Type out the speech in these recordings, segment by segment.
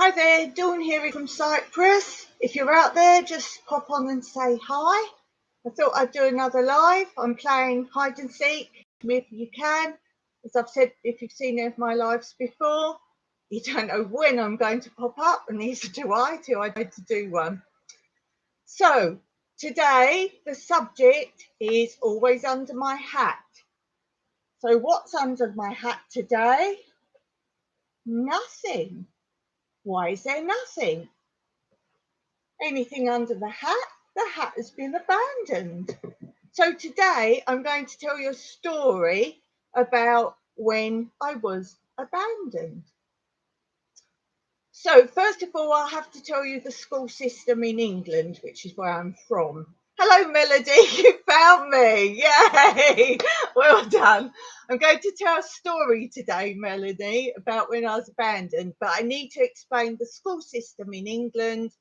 Hi there, Dawn here from Cyprus. If you're out there, just pop on and say hi. I thought I'd do another live. I'm playing hide and seek if you can. As I've said, if you've seen any of my lives before, you don't know when I'm going to pop up, and neither do I till I go to do one. So today the subject is always under my hat. So what's under my hat today? Nothing. Why is there nothing? Anything under the hat has been abandoned. So today I'm going to tell you a story about when I was abandoned. So first of all, I'll have to tell you the school system in England, which is where I'm from. Hello, Melody, you found me. Yay, well done. I'm going to tell a story today, Melody, about when I was abandoned, but I need to explain the school system in England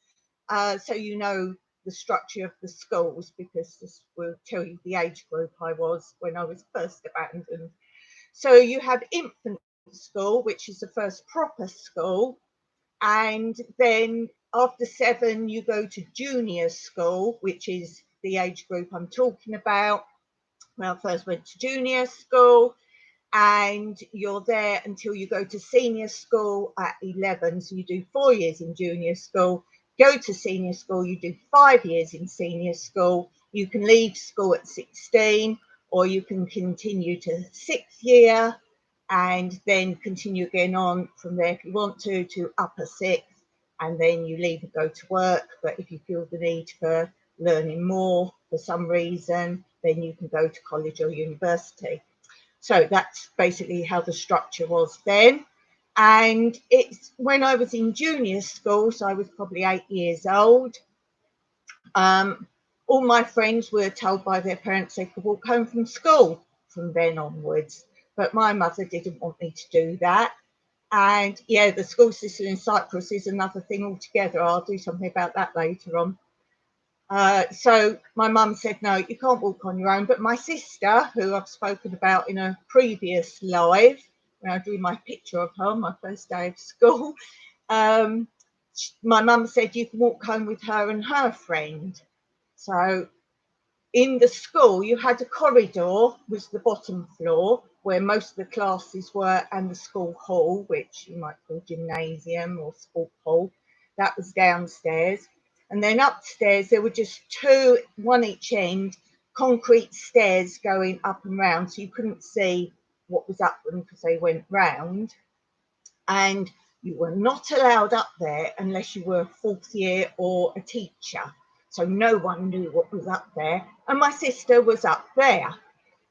so you know the structure of the schools, because this will tell you the age group I was when I was first abandoned. So you have infant school, which is the first proper school, and then after 7 you go to junior school, which is the age group I'm talking about. When I first went to junior school, and you're there until you go to senior school at 11. So you do 4 years in junior school, go to senior school, you do 5 years in senior school. You can leave school at 16, or you can continue to 6th year and then continue again on from there if you want to upper 6th, and then you leave and go to work. But if you feel the need for learning more for some reason, then you can go to college or university. So that's basically how the structure was then. And it's when I was in junior school, so I was probably 8 years old. All my friends were told by their parents they could walk home from school from then onwards. But my mother didn't want me to do that. And yeah, the school system in Cyprus is another thing altogether. I'll do something about that later on. So my mum said, no, you can't walk on your own. But my sister, who I've spoken about in a previous live, when I drew my picture of her on my first day of school, my mum said you can walk home with her and her friend. So in the school, you had a corridor, was the bottom floor, where most of the classes were, and the school hall, which you might call gymnasium or sport hall, that was downstairs. And then upstairs, there were just 2, one each end, concrete stairs going up and round. So you couldn't see what was up them because they went round. And you were not allowed up there unless you were a 4th year or a teacher. So no one knew what was up there. And my sister was up there.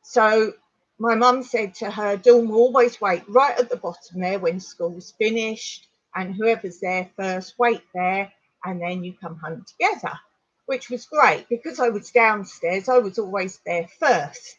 So my mum said to her, Dawn will always wait right at the bottom there when school's finished. And whoever's there first, wait there. And then you come home together, which was great because I was downstairs. I was always there first.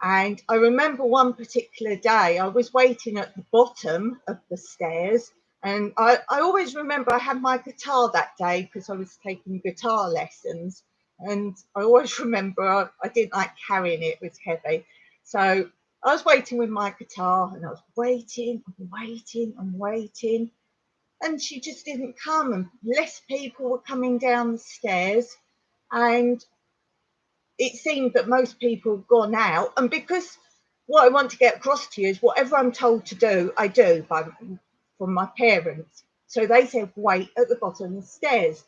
And I remember one particular day I was waiting at the bottom of the stairs. And I always remember I had my guitar that day because I was taking guitar lessons. And I always remember I didn't like carrying it, it was heavy. So I was waiting with my guitar, and I was waiting and waiting and waiting. And she just didn't come, and less people were coming down the stairs. And it seemed that most people had gone out. And because what I want to get across to you is whatever I'm told to do, I do from my parents. So they said, wait at the bottom of the stairs.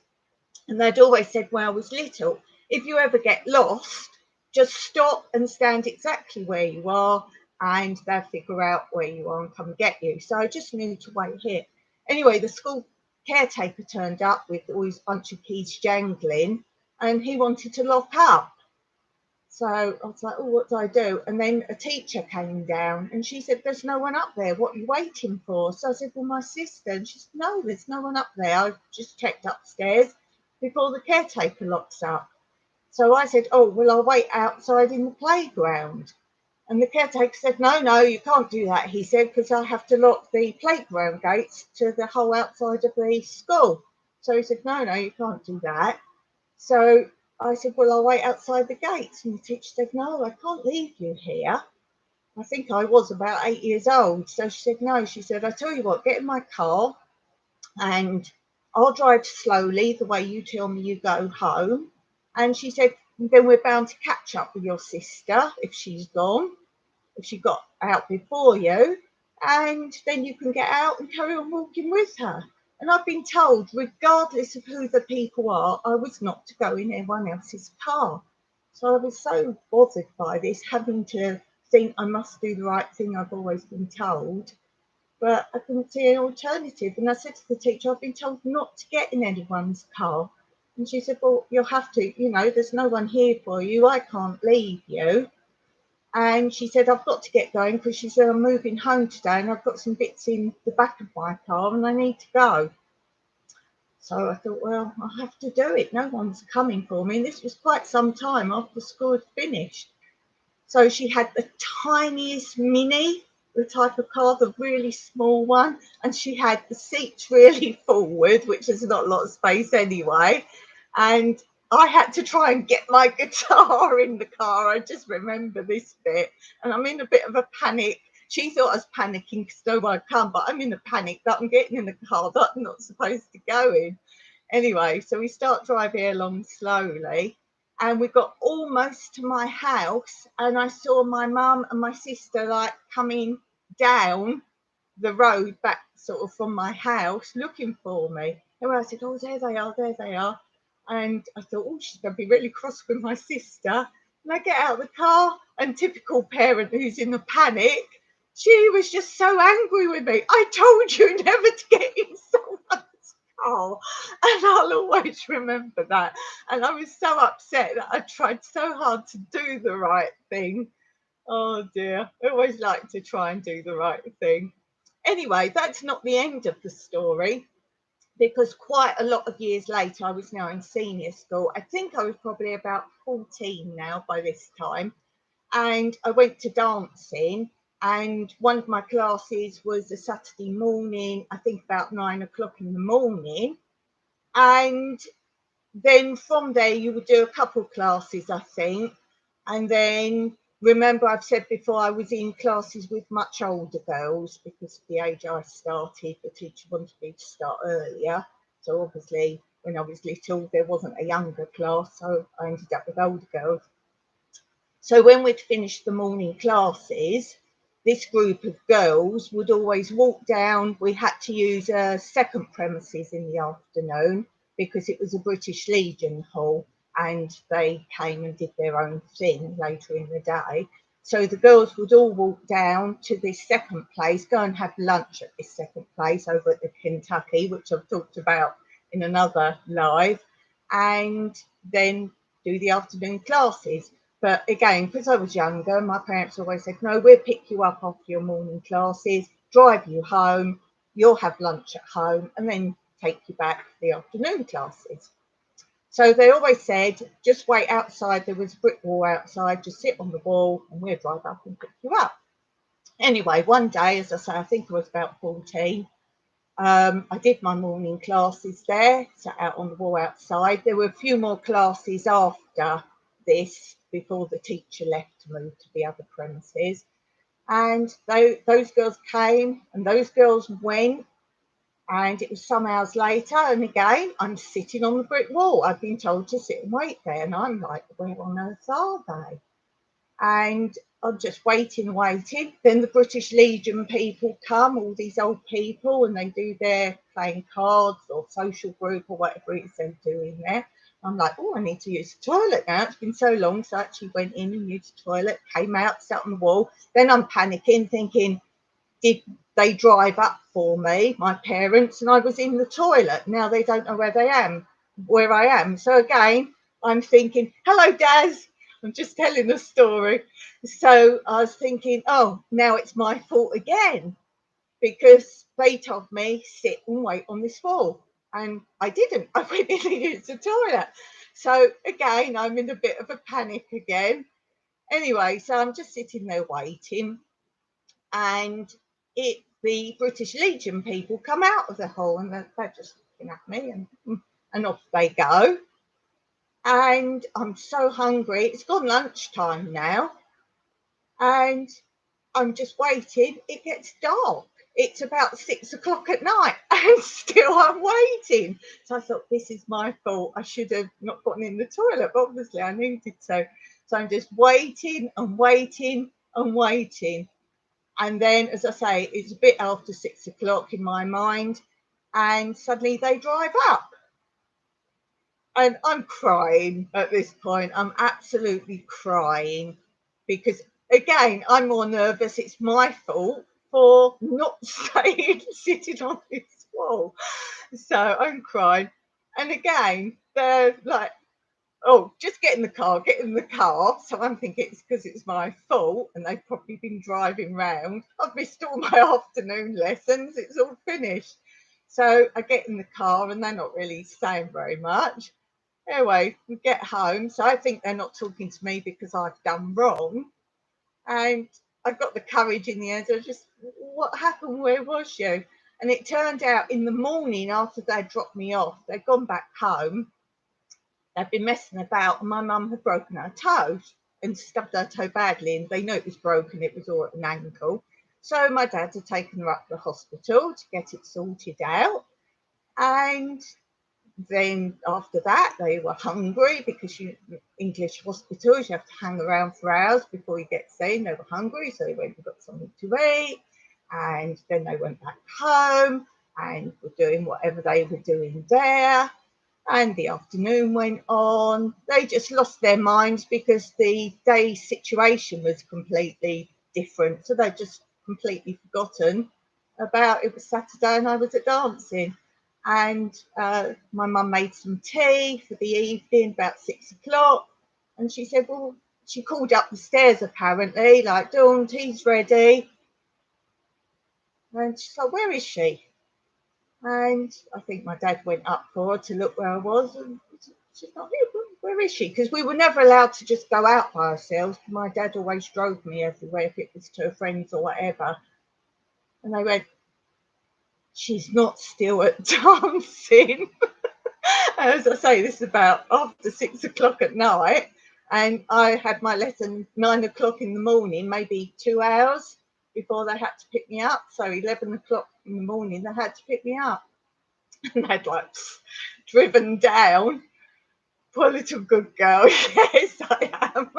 And they'd always said when I was little, if you ever get lost, just stop and stand exactly where you are, and they'll figure out where you are and come get you. So I just knew to wait here. Anyway, the school caretaker turned up with all his bunch of keys jangling, and he wanted to lock up. So I was like, oh, what do I do? And then a teacher came down and she said, there's no one up there. What are you waiting for? So I said, well, my sister. And she said, no, there's no one up there. I just checked upstairs before the caretaker locks up. So I said, oh, well, I'll wait outside in the playground. And the caretaker said, no, you can't do that, he said, because I have to lock the playground gates to the whole outside of the school. So he said, no, you can't do that. So I said, well, I'll wait outside the gates. And the teacher said, no, I can't leave you here. I think I was about 8 years old. So she said, no, she said, I tell you what, get in my car and I'll drive slowly the way you tell me you go home. And she said, then we're bound to catch up with your sister if she's gone, if she got out before you, and then you can get out and carry on walking with her. And I've been told, regardless of who the people are, I was not to go in anyone else's car. So I was so bothered by this, having to think I must do the right thing I've always been told. But I couldn't see an alternative. And I said to the teacher, I've been told not to get in anyone's car. And she said, well, you'll have to, there's no one here for you. I can't leave you. And she said, I've got to get going because she said, I'm moving home today and I've got some bits in the back of my car and I need to go. So I thought, well, I'll have to do it. No one's coming for me. And this was quite some time after school had finished. So she had the tiniest Mini, the type of car, the really small one. And she had the seats really forward, which is not a lot of space anyway. And I had to try and get my guitar in the car. I just remember this bit. And I'm in a bit of a panic. She thought I was panicking because no one come, but I'm in a panic that I'm getting in the car that I'm not supposed to go in. Anyway, so we start driving along slowly. And we got almost to my house, and I saw my mum and my sister like coming down the road back sort of from my house looking for me. And I said, oh, there they are. And I thought, oh, she's going to be really cross with my sister. And I get out of the car, and typical parent who's in a panic, she was just so angry with me. I told you never to get in someone's car. And I'll always remember that. And I was so upset that I tried so hard to do the right thing. Oh dear, I always like to try and do the right thing. Anyway, that's not the end of the story, because quite a lot of years later, I was now in senior school. I think I was probably about 14 now by this time. And I went to dancing, and one of my classes was a Saturday morning, I think about 9 o'clock in the morning. And then from there, you would do a couple of classes, I think. And then remember, I've said before, I was in classes with much older girls because of the age I started. The teacher wanted me to start earlier. So obviously, when I was little, there wasn't a younger class. So I ended up with older girls. So when we'd finished the morning classes, this group of girls would always walk down. We had to use a second premises in the afternoon because it was a British Legion hall, and they came and did their own thing later in the day. So the girls would all walk down to this second place, go and have lunch at this second place over at the Kentucky, which I've talked about in another live, and then do the afternoon classes. But again, because I was younger, my parents always said, no, we'll pick you up after your morning classes, drive you home, you'll have lunch at home, and then take you back for the afternoon classes. So they always said, just wait outside. There was a brick wall outside, just sit on the wall and we'll drive up and pick you up. Anyway, one day, as I say, I think I was about 14, I did my morning classes there, sat out on the wall outside. There were a few more classes after this before the teacher left to move to the other premises. And those girls came and those girls went, and it was some hours later, and again I'm sitting on the brick wall. I've been told to sit and wait there, and I'm like, where on earth are they? And I'm just waiting. Then the British Legion people come, all these old people, and they do their playing cards or social group or whatever it is they're doing there. I'm like, oh, I need to use the toilet now. It's been so long. So I actually went in and used the toilet, came out, sat on the wall. Then I'm panicking, thinking, did they drive up for me, my parents, and I was in the toilet? Now they don't know where I am. So again, I'm thinking, hello, Daz. I'm just telling the story. So I was thinking, oh, now it's my fault again, because they told me sit and wait on this wall. And I didn't. I went in and used the toilet. So again, I'm in a bit of a panic again. Anyway, so I'm just sitting there waiting. And the British Legion people come out of the hall, and they're just looking at me, and off they go. And I'm so hungry. It's gone lunchtime now. And I'm just waiting. It gets dark. it's about 6 o'clock at night and still I'm waiting. So I thought, this is my fault. I should have not gotten in the toilet, but obviously I needed to. So I'm just waiting and waiting and waiting. And then, as I say, it's a bit after 6 o'clock in my mind, and suddenly they drive up. And I'm crying at this point. I'm absolutely crying because, again, I'm more nervous. It's my fault for not staying sitting on this wall. So I'm crying. And again, they're like, oh, just get in the car, get in the car. So I'm thinking it's because it's my fault and they've probably been driving round. I've missed all my afternoon lessons. It's all finished. So I get in the car and they're not really saying very much. Anyway, we get home. So I think they're not talking to me because I've done wrong. And I've got the courage in the end. So just, what happened? Where was you? And it turned out in the morning after they'd dropped me off, they'd gone back home. They'd been messing about and my mum had broken her toe and stubbed her toe badly. And they knew it was broken. It was all at an ankle. So my dad had taken her up to the hospital to get it sorted out. And then after that, they were hungry because English hospitals, you have to hang around for hours before you get seen. They were hungry, so they went and got something to eat. And then they went back home and were doing whatever they were doing there. And the afternoon went on. They just lost their minds because the day situation was completely different. So they'd just completely forgotten about it was Saturday and I was at dancing. And my mum made some tea for the evening about 6 o'clock. And she said, well, she called up the stairs apparently, like, Dawn, tea's ready. And she's like, where is she? And I think my dad went up for her to look where I was. And she's not here. Where is she? Because we were never allowed to just go out by ourselves. My dad always drove me everywhere if it was to friends or whatever. And they went, she's not still at dancing. As I say, this is about after 6 o'clock at night. And I had my lesson 9 o'clock in the morning, maybe 2 hours before they had to pick me up. So 11 o'clock in the morning, they had to pick me up. And they'd like driven down. Poor little good girl. Yes, I am.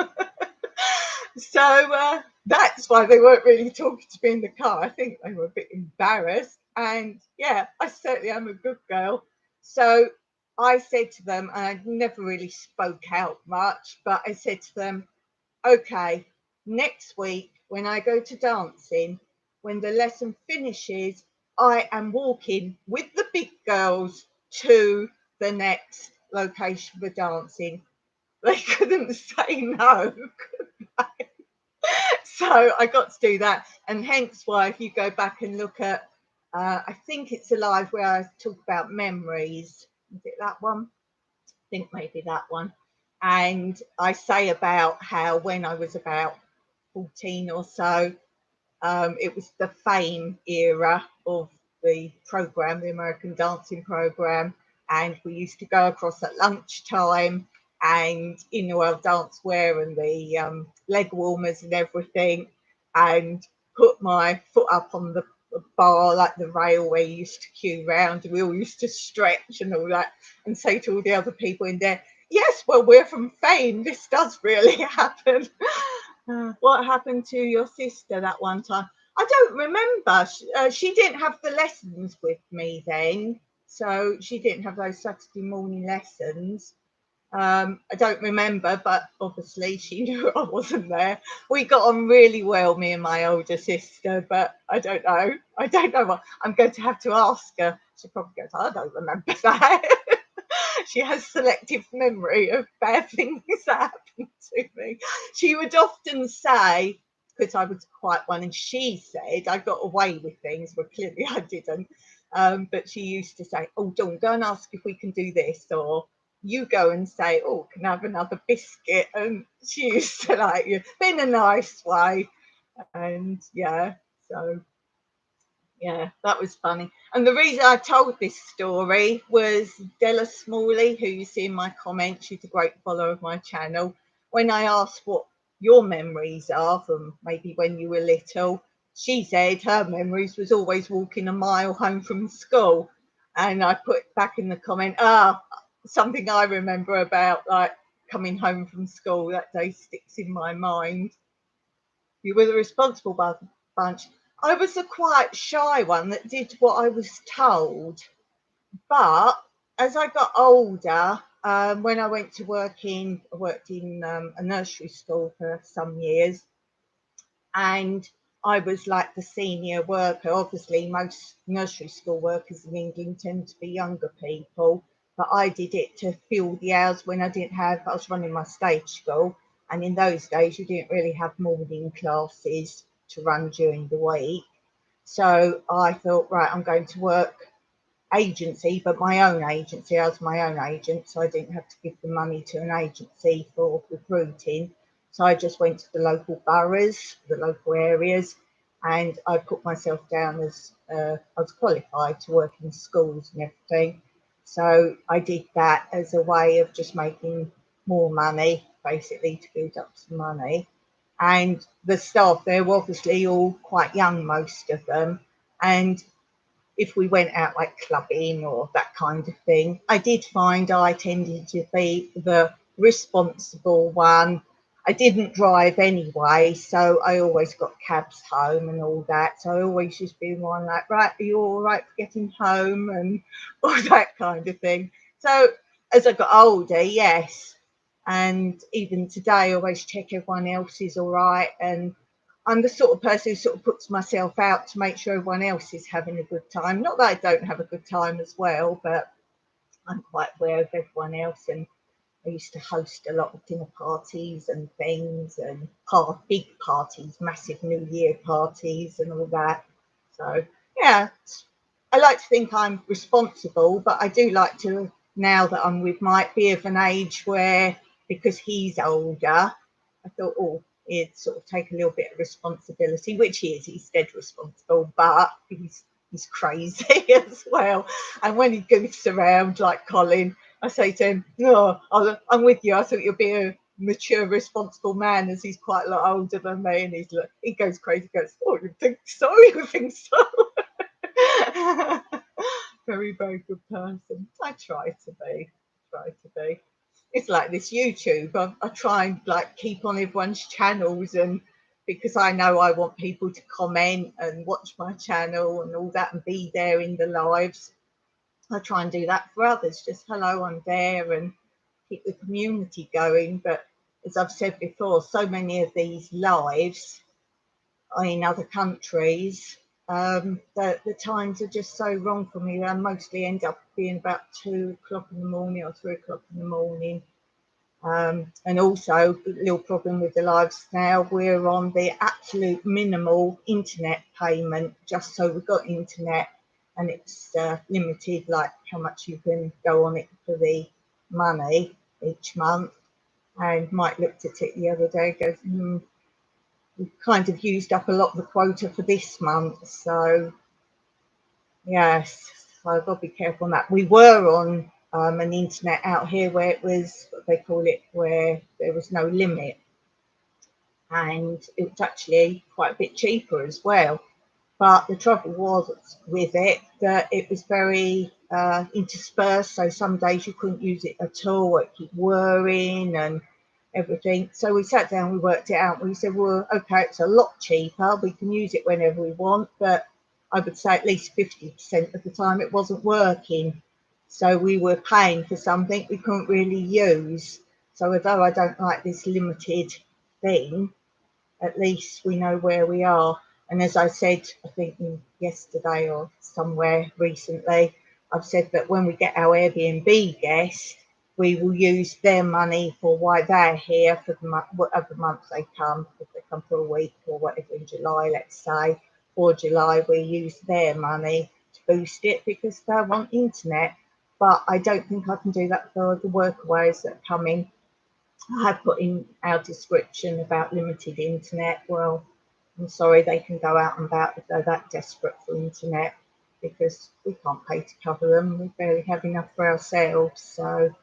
So that's why they weren't really talking to me in the car. I think they were a bit embarrassed. And yeah, I certainly am a good girl. So I said to them, and I never really spoke out much, but I said to them, okay, next week when I go to dancing, when the lesson finishes, I am walking with the big girls to the next location for dancing. They couldn't say no, could they? So I got to do that, and hence why if you go back and look at I think it's a live where I talk about memories. Is it that one? I think maybe that one. And I say about how when I was about 14 or so, it was the fame era of the program, the American dancing program. And we used to go across at lunchtime and in our dance wear and the leg warmers and everything, and put my foot up on the bar, like the rail where you used to queue round, and we all used to stretch and all that, and say to all the other people in there, yes, well, we're from fame, this does really happen. What happened to your sister that one time? I don't remember. She didn't have the lessons with me then, so she didn't have those Saturday morning lessons. I don't remember, but obviously she knew I wasn't there. We got on really well, me and my older sister, but I don't know. I don't know what I'm going to have to ask her. She probably goes, I don't remember that. She has selective memory of bad things that happened to me. She would often say, because I was quite one, and she said I got away with things, but clearly I didn't. But she used to say, oh, Dawn, go and ask if we can do this, or you go and say, oh, can I have another biscuit? And she used to like you, but in a nice way. And yeah, so yeah, that was funny. And the reason I told this story was Della Smalley, who you see in my comments, she's a great follower of my channel. When I asked what your memories are from maybe when you were little, she said her memories was always walking a mile home from school. And I put back in the comment, something I remember about like coming home from school that day sticks in my mind. You were the responsible bunch. I was a quite shy one that did what I was told. But as I got older, when I went to I worked in a nursery school for some years, and I was like the senior worker. Obviously, most nursery school workers in England tend to be younger people, but I did it to fill the hours when I was running my stage school, and in those days you didn't really have morning classes to run during the week. So I thought, right, I'm going to work agency, but my own agency. I was my own agent, so I didn't have to give the money to an agency for recruiting. So I just went to the local boroughs, the local areas, and I put myself down as I was qualified to work in schools and everything. So I did that as a way of just making more money, basically to build up some money. And the staff there were obviously all quite young, most of them. And if we went out like clubbing or that kind of thing, I did find I tended to be the responsible one. I didn't drive anyway, so I always got cabs home and all that. So I always just be one like, right, are you all right for getting home and all that kind of thing. So as I got older, yes. And even today, I always check everyone else is all right. And I'm the sort of person who sort of puts myself out to make sure everyone else is having a good time. Not that I don't have a good time as well, but I'm quite aware of everyone else. And I used to host a lot of dinner parties and things and big parties, massive New Year parties and all that. So, yeah, I like to think I'm responsible, but I do like to, now that I'm with Mike, be of an age where, because he's older, I thought, oh, he'd sort of take a little bit of responsibility, which he is. He's dead responsible, but he's crazy as well. And when he goofs around like Colin, I say to him, no, I'm with you. I thought you'll be a mature, responsible man, as he's quite a lot older than me. And he goes crazy, goes, oh, you think so? You think so? Very, very good person. I try to be. It's like this YouTube. I try and like keep on everyone's channels, and because I know I want people to comment and watch my channel and all that and be there in the lives. I try and do that for others. Just hello, I'm there, and keep the community going. But as I've said before, so many of these lives in other countries, the times are just so wrong for me. I mostly end up being about 2 o'clock in the morning or 3 o'clock in the morning. And also, a little problem with the lives now, we're on the absolute minimal internet payment, just so we've got internet, and it's limited, like how much you can go on it for the money each month. And Mike looked at it the other day, goes, we've kind of used up a lot of the quota for this month. So, yes, so I've got to be careful on that. We were on an internet out here where it was, what they call it, where there was no limit. And it was actually quite a bit cheaper as well. But the trouble was with it that it was very interspersed. So some days you couldn't use it at all. It kept whirring and everything. So we sat down, we worked it out. We said, well, okay, it's a lot cheaper. We can use it whenever we want. But I would say at least 50% of the time it wasn't working. So we were paying for something we couldn't really use. So although I don't like this limited thing, at least we know where we are. And as I said, I think yesterday or somewhere recently, I've said that when we get our Airbnb guests, we will use their money for why they're here for the whatever month they come. If they come for a week or whatever in July, let's say, or July, we use their money to boost it because they want internet. But I don't think I can do that for the workaways that are coming. I have put in our description about limited internet. Well, I'm sorry, they can go out and about if they're that desperate for internet, because we can't pay to cover them. We barely have enough for ourselves. So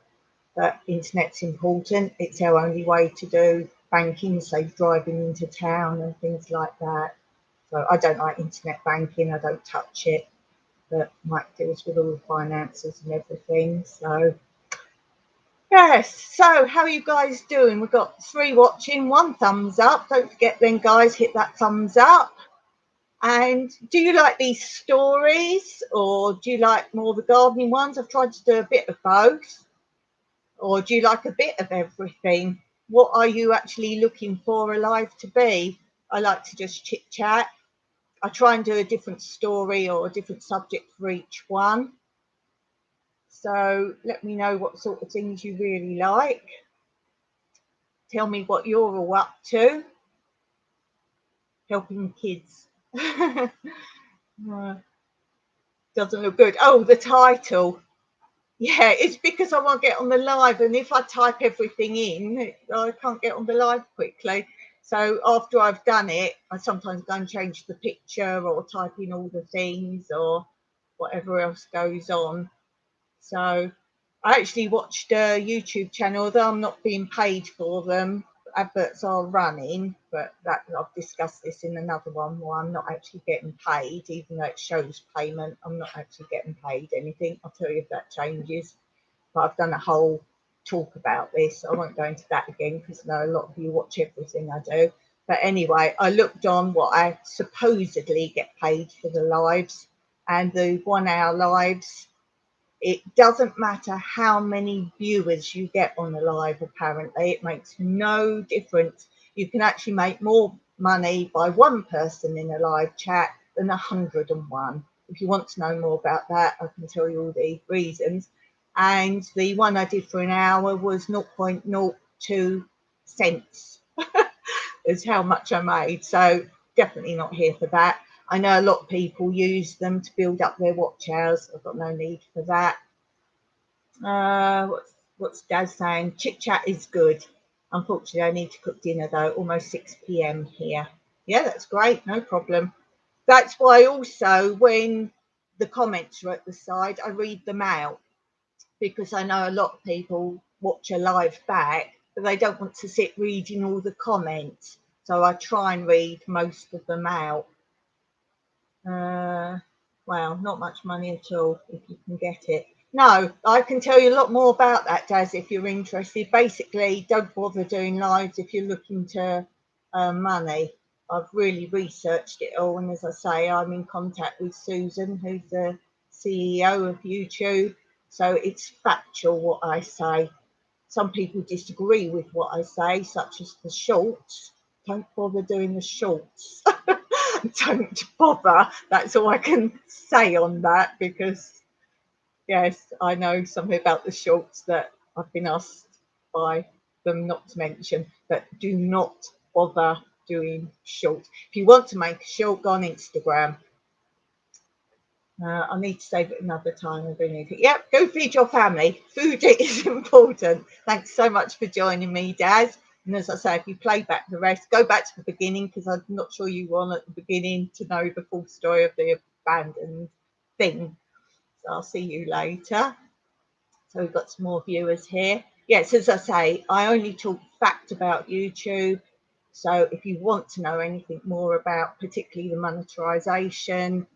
that internet's important. It's our only way to do banking, say driving into town and things like that. So I don't like internet banking, I don't touch it, but Mike deals with all the finances and everything. So yes, so how are you guys doing? We've got 3 watching, 1 thumbs up. Don't forget then, guys, hit that thumbs up. And do you like these stories, or do you like more the gardening ones? I've tried to do a bit of both. Or do you like a bit of everything? What are you actually looking for a live to be? I like to just chit chat. I try and do a different story or a different subject for each one. So let me know what sort of things you really like. Tell me what you're all up to. Helping kids. Doesn't look good. Oh, the title. Yeah, it's because I won't get on the live, and if I type everything in, I can't get on the live quickly. So after I've done it, I sometimes go and change the picture or type in all the things or whatever else goes on. So I actually watched a YouTube channel, although I'm not being paid for them. Adverts are running, but that I've discussed this in another one where I'm not actually getting paid, even though it shows payment. I'm not actually getting paid anything. I'll tell you if that changes. But I've done a whole talk about this. I won't go into that again because I know a lot of you watch everything I do. But anyway, I looked on what I supposedly get paid for the lives, and the 1 hour lives, it doesn't matter how many viewers you get on the live, apparently. It makes no difference. You can actually make more money by 1 person in a live chat than 101. If you want to know more about that, I can tell you all the reasons. And the one I did for an hour was 0.02 cents is how much I made. So definitely not here for that. I know a lot of people use them to build up their watch hours. I've got no need for that. What's Daz saying? Chit chat is good. Unfortunately, I need to cook dinner though. Almost 6 p.m. here. Yeah, that's great. No problem. That's why also when the comments are at the side, I read them out, because I know a lot of people watch a live back, but they don't want to sit reading all the comments. So I try and read most of them out. Well, not much money at all if you can get it. No, I can tell you a lot more about that, Daz, if you're interested. Basically, don't bother doing lives if you're looking to earn money. I've really researched it all, and as I say, I'm in contact with Susan, who's the CEO of YouTube. So it's factual what I say. Some people disagree with what I say, such as the shorts. Don't bother doing the shorts. Don't bother. That's all I can say on that, because yes, I know something about the shorts that I've been asked by them not to mention, but do not bother doing shorts. If you want to make a short, go on Instagram. I need to save it another time. I really need it. Yep, go feed your family. Food is important. Thanks so much for joining me, Daz. And as I say, if you play back the rest, go back to the beginning, because I'm not sure you want at the beginning to know the full story of the abandoned thing. So I'll see you later. So we've got some more viewers here. Yes, as I say, I only talk fact about YouTube. So if you want to know anything more about particularly the monetization,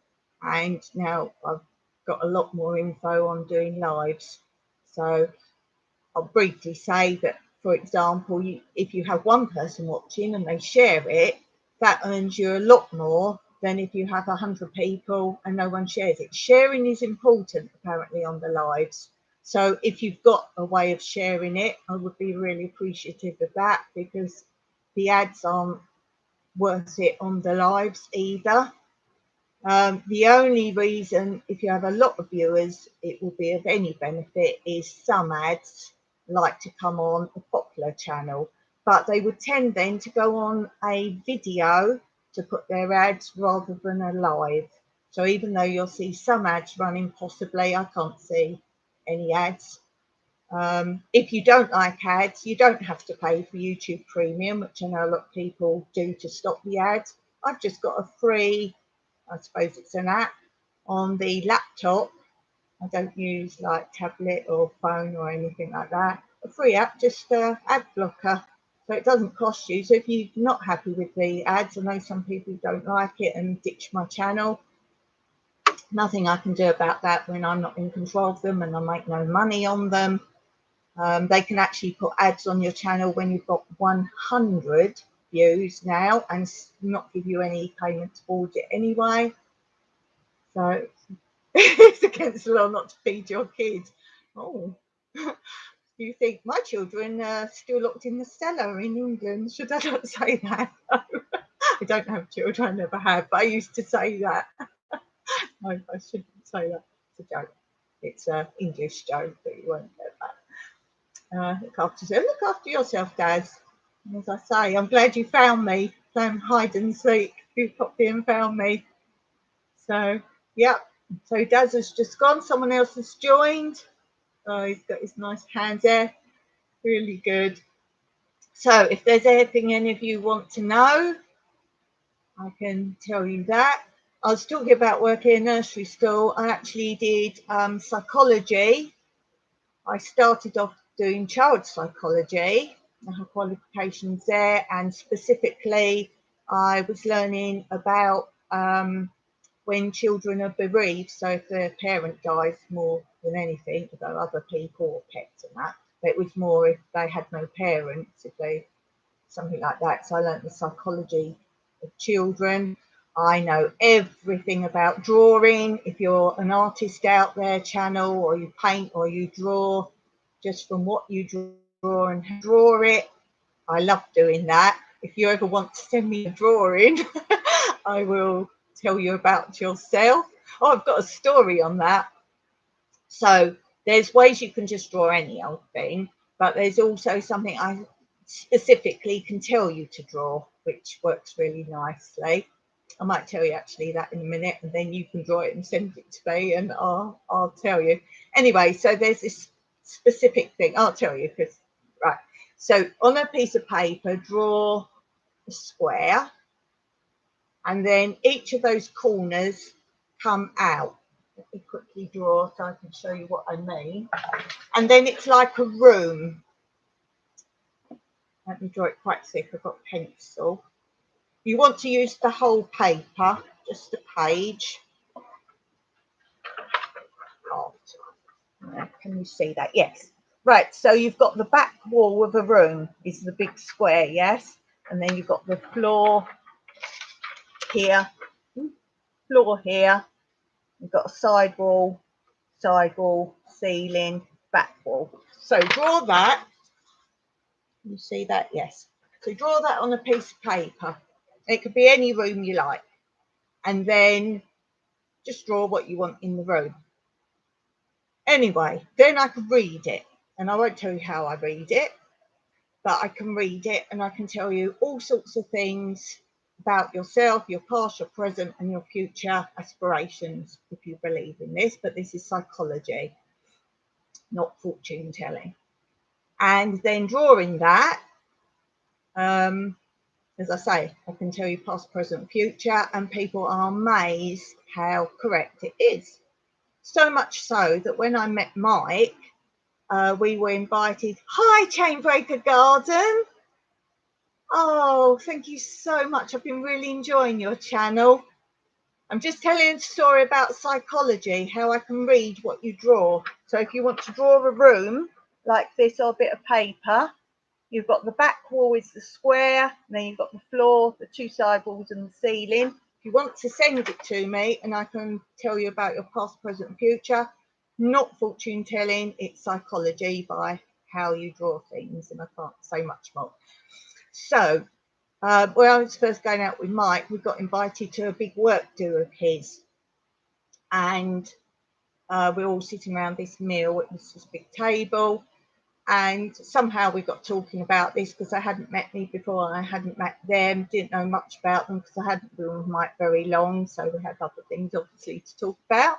and now I've got a lot more info on doing lives. So I'll briefly say that, for example, if you have 1 person watching and they share it, that earns you a lot more than if you have 100 people and no one shares it. Sharing is important, apparently, on the lives. So if you've got a way of sharing it, I would be really appreciative of that, because the ads aren't worth it on the lives either. The only reason, if you have a lot of viewers, it will be of any benefit is some ads like to come on a popular channel, but they would tend then to go on a video to put their ads rather than a live. So even though you'll see some ads running, possibly, I can't see any ads. If you don't like ads, you don't have to pay for YouTube Premium, which I know a lot of people do to stop the ads. I've just got a free, I suppose it's an app on the laptop. I don't use like tablet or phone or anything like that. A free app, just ad blocker. So it doesn't cost you. So if you're not happy with the ads, I know some people don't like it and ditch my channel. Nothing I can do about that when I'm not in control of them and I make no money on them. They can actually put ads on your channel when you've got 100 views now and not give you any payment towards it anyway. So it's against the law not to feed your kids. Oh, you think my children are still locked in the cellar in England? Should I not say that? I don't have children, I never have, but I used to say that. No, I shouldn't say that. It's a joke. It's an English joke, but you won't get that. Look after yourself, Daz. As I say, I'm glad you found me. Don't hide and seek. You popped in and found me. So, yeah. So Daz has just gone. Someone else has joined. Oh, he's got his nice hands there. Really good. So if there's anything any of you want to know, I can tell you that. I was talking about working in nursery school. I actually did psychology. I started off doing child psychology. I have qualifications there, and specifically I was learning about when children are bereaved. So if their parent dies, more than anything, although other people or pets and that, but it was more if they had no parents, if they something like that. So I learned the psychology of children. I know everything about drawing. If you're an artist out there, channel, or you paint or you draw, just from what you draw and draw it, I love doing that. If you ever want to send me a drawing, I will tell you about yourself. Oh, I've got a story on that. So there's ways you can just draw any old thing, but there's also something I specifically can tell you to draw, which works really nicely. I might tell you actually that in a minute, and then you can draw it and send it to me, and I'll tell you. Anyway, so there's this specific thing. I'll tell you because, right. So on a piece of paper, draw a square, and then each of those corners come out. Let me quickly draw so I can show you what I mean. And then it's like a room. Let me draw it quite thick. I've got a pencil. You want to use the whole paper, just a page. Oh, can you see that? Yes. Right, so you've got the back wall of a room is the big square, yes? And then you've got the floor here, you've got a side wall, ceiling, back wall. So draw that. You see that? Yes. So draw that on a piece of paper. It could be any room you like. And then just draw what you want in the room. Anyway, then I can read it. And I won't tell you how I read it, but I can read it and I can tell you all sorts of things about yourself, your past, your present, and your future aspirations, if you believe in this. But this is psychology, not fortune telling. And then drawing that, as I say, I can tell you past, present, future, and people are amazed how correct it is. So much so that when I met Mike, we were invited. Hi, Chainbreaker Garden. Oh, thank you so much. I've been really enjoying your channel. I'm just telling a story about psychology, how I can read what you draw. So if you want to draw a room like this or a bit of paper, you've got the back wall is the square, and then you've got the floor, the two side walls and the ceiling. If you want to send it to me and I can tell you about your past, present and future, not fortune telling, it's psychology by how you draw things, and I can't say much more. So when I was first going out with Mike, we got invited to a big work do of his, and we were all sitting around this meal. It was this big table, and somehow we got talking about this because they hadn't met me before and I hadn't met them, didn't know much about them because I hadn't been with Mike very long, so we had other things obviously to talk about.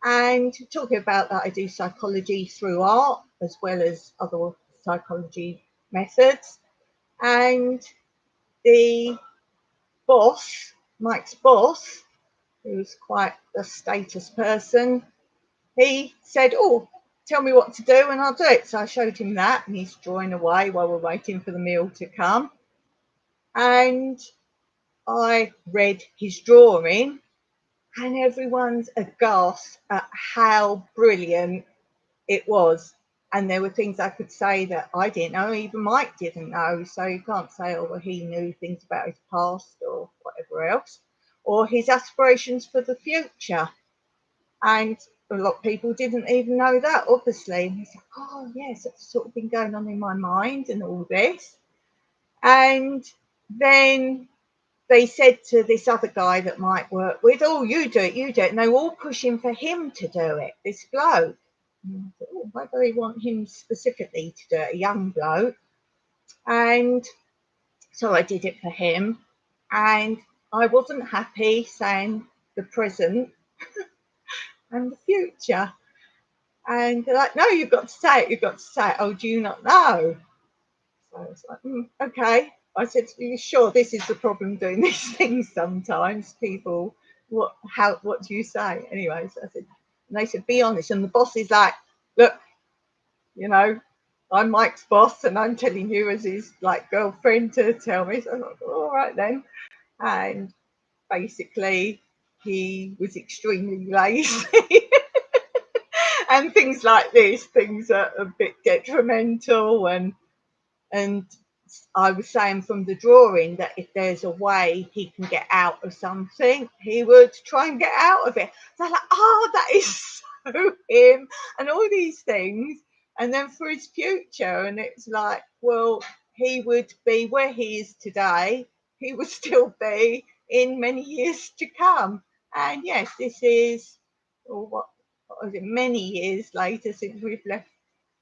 And talking about that, I do psychology through art as well as other psychology methods. And the boss, Mike's boss, who's quite a status person, he said, oh, tell me what to do and I'll do it. So I showed him that and he's drawing away while we're waiting for the meal to come. And I read his drawing and everyone's aghast at how brilliant it was. And there were things I could say that I didn't know, even Mike didn't know. So you can't say, oh, well, he knew things about his past or whatever else, or his aspirations for the future. And a lot of people didn't even know that, obviously. And he's like, oh, yes, that's sort of been going on in my mind and all this. And then they said to this other guy that Mike worked with, oh, you do it, you do it. And they were all pushing for him to do it, this bloke. And I thought, oh, why do they want him specifically to do it, a young bloke? And so I did it for him. And I wasn't happy saying the present and the future. And they're like, no, you've got to say it, you've got to say it. Oh, do you not know? So I was like, okay. I said, are you sure this is the problem doing these things sometimes? People, what do you say? Anyway, so I said, and they said, be honest. And the boss is like, look, you know, I'm Mike's boss and I'm telling you as his like girlfriend to tell me. So I thought, all right then. And basically he was extremely lazy. And things like this, things are a bit detrimental. And I was saying from the drawing that if there's a way he can get out of something, he would try and get out of it. So I'm like, oh, that is so him, and all these things. And then for his future, and it's like, well, he would be where he is today, he would still be in many years to come. And yes, this is, or what was it, many years later since we've left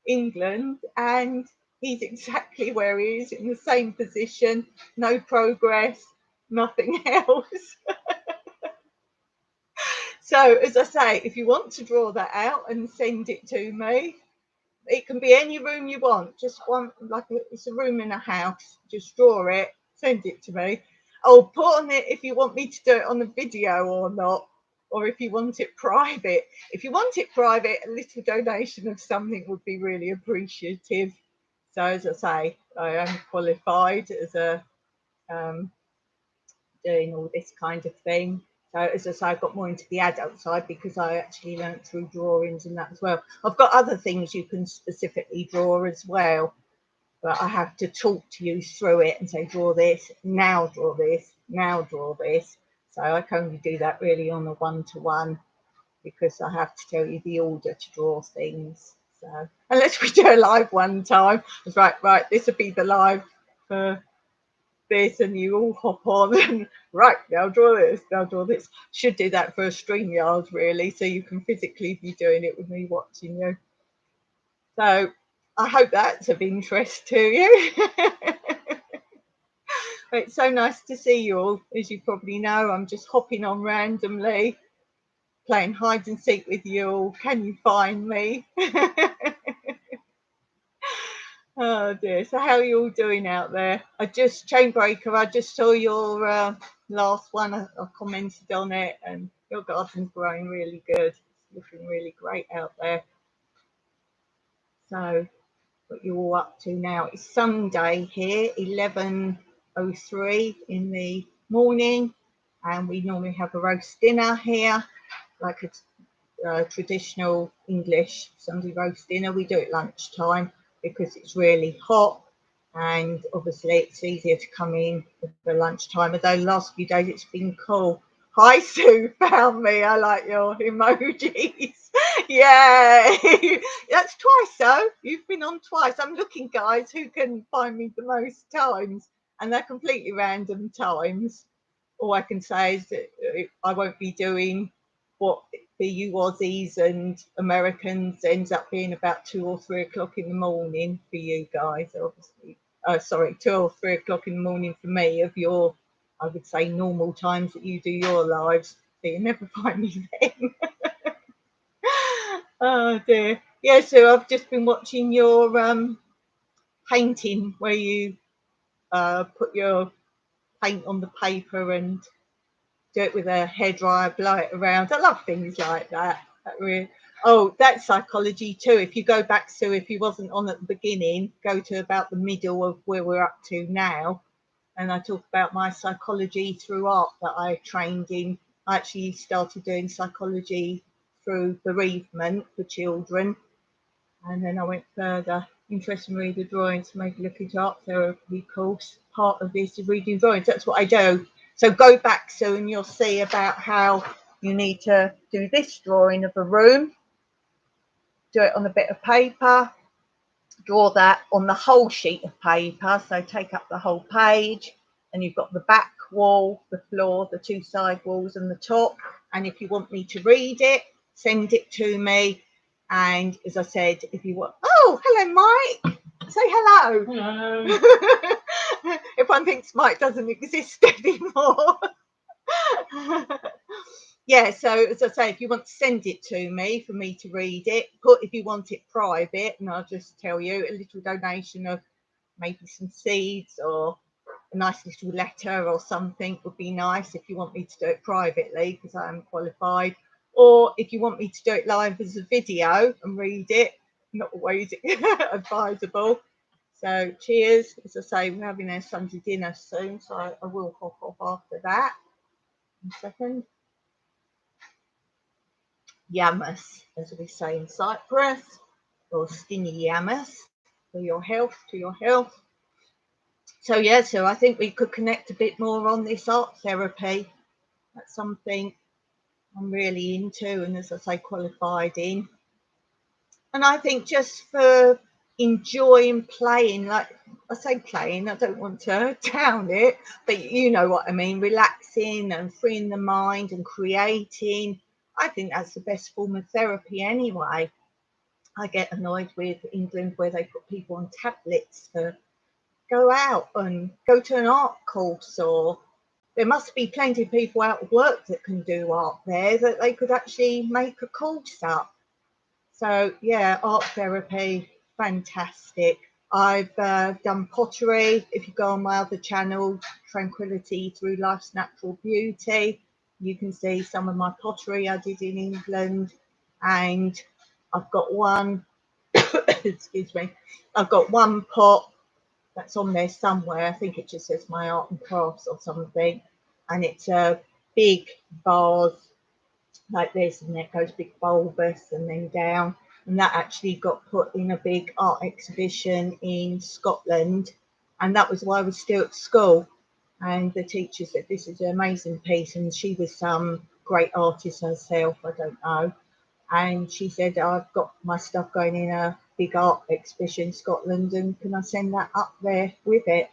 England, and he's exactly where he is, in the same position, no progress, nothing else. So as I say, if you want to draw that out and send it to me, it can be any room you want, just one, like it's a room in a house, just draw it, send it to me. I'll put on it if you want me to do it on a video or not, or if you want it private. If you want it private, a little donation of something would be really appreciative. So as I say, I am qualified as a doing all this kind of thing. So as I say, I got more into the adult side because I actually learnt through drawings and that as well. I've got other things you can specifically draw as well, but I have to talk to you through it and say, draw this, now draw this, now draw this. So I can only do that really on a one-to-one because I have to tell you the order to draw things. So unless we do a live one time, it's right, this will be the live for this, and you all hop on and right, now draw this, now draw this. Should do that for a StreamYard really, so you can physically be doing it with me watching you. So I hope that's of interest to you. It's so nice to see you all. As you probably know, I'm just hopping on randomly, playing hide and seek with you all. Can you find me? Oh dear. So how are you all doing out there? Chainbreaker, I just saw your last one. I commented on it, and your garden's growing really good. It's looking really great out there. So what you're all up to now? It's Sunday here, 11:03 in the morning, and we normally have a roast dinner here, like a traditional English Sunday roast dinner. We do it lunchtime because it's really hot, and obviously it's easier to come in for lunchtime, although the last few days it's been cool. Hi Sue, found me. I like your emojis. Yeah, that's twice though. You've been on twice. I'm looking, guys, who can find me the most times, and they're completely random times. All I can say is that I won't be doing what for you Aussies and Americans ends up being about 2 or 3 o'clock in the morning for you guys, obviously. Sorry, 2 or 3 o'clock in the morning for me of your, I would say, normal times that you do your lives. So you never find me then. Oh dear. Yeah, so I've just been watching your painting where you put your paint on the paper and do it with a hairdryer, blow it around. I love things like that. Oh, that's psychology too. If you go back, Sue, if you wasn't on at the beginning, go to about the middle of where we're up to now. And I talk about my psychology through art that I trained in. I actually started doing psychology through bereavement for children. And then I went further. Interesting reader drawings, maybe look at art therapy course. Part of this is reading drawings. That's what I do. So go back, Sue, and you'll see about how you need to do this drawing of a room. Do it on a bit of paper, draw that on the whole sheet of paper, so take up the whole page, and you've got the back wall, the floor, the two side walls and the top. And if you want me to read it, send it to me. And as I said, if you want, oh, hello Mike, say hello. Hello. Everyone thinks Mike doesn't exist anymore. Yeah, so as I say, if you want to send it to me for me to read it, put if you want it private, and I'll just tell you a little donation of maybe some seeds or a nice little letter or something would be nice if you want me to do it privately because I am qualified. Or if you want me to do it live as a video and read it, not always advisable. So cheers. As I say, we're having our Sunday dinner soon, so I will hop off after that. In a second. Yamas, as we say in Cyprus, or skinny yamas, for your health, to your health. So yeah, so I think we could connect a bit more on this art therapy. That's something I'm really into, and as I say, qualified in. And I think just for enjoying playing, like I say playing, I don't want to down it, but you know what I mean, relaxing and freeing the mind and creating. I think that's the best form of therapy anyway. I get annoyed with England where they put people on tablets to go out and go to an art course, or there must be plenty of people out of work that can do art there that they could actually make a course up. So yeah, art therapy, fantastic. I've done pottery. If you go on my other channel, Tranquility Through Life's Natural Beauty, you can see some of my pottery I did in England. And I've got one, excuse me, I've got one pot that's on there somewhere. I think it just says my art and crafts or something. And it's a big vase like this, and it goes big bulbous and then down. And that actually got put in a big art exhibition in Scotland. And that was why I was still at school. And the teacher said, this is an amazing piece. And she was some great artist herself, I don't know. And she said, I've got my stuff going in a big art exhibition in Scotland, and can I send that up there with it?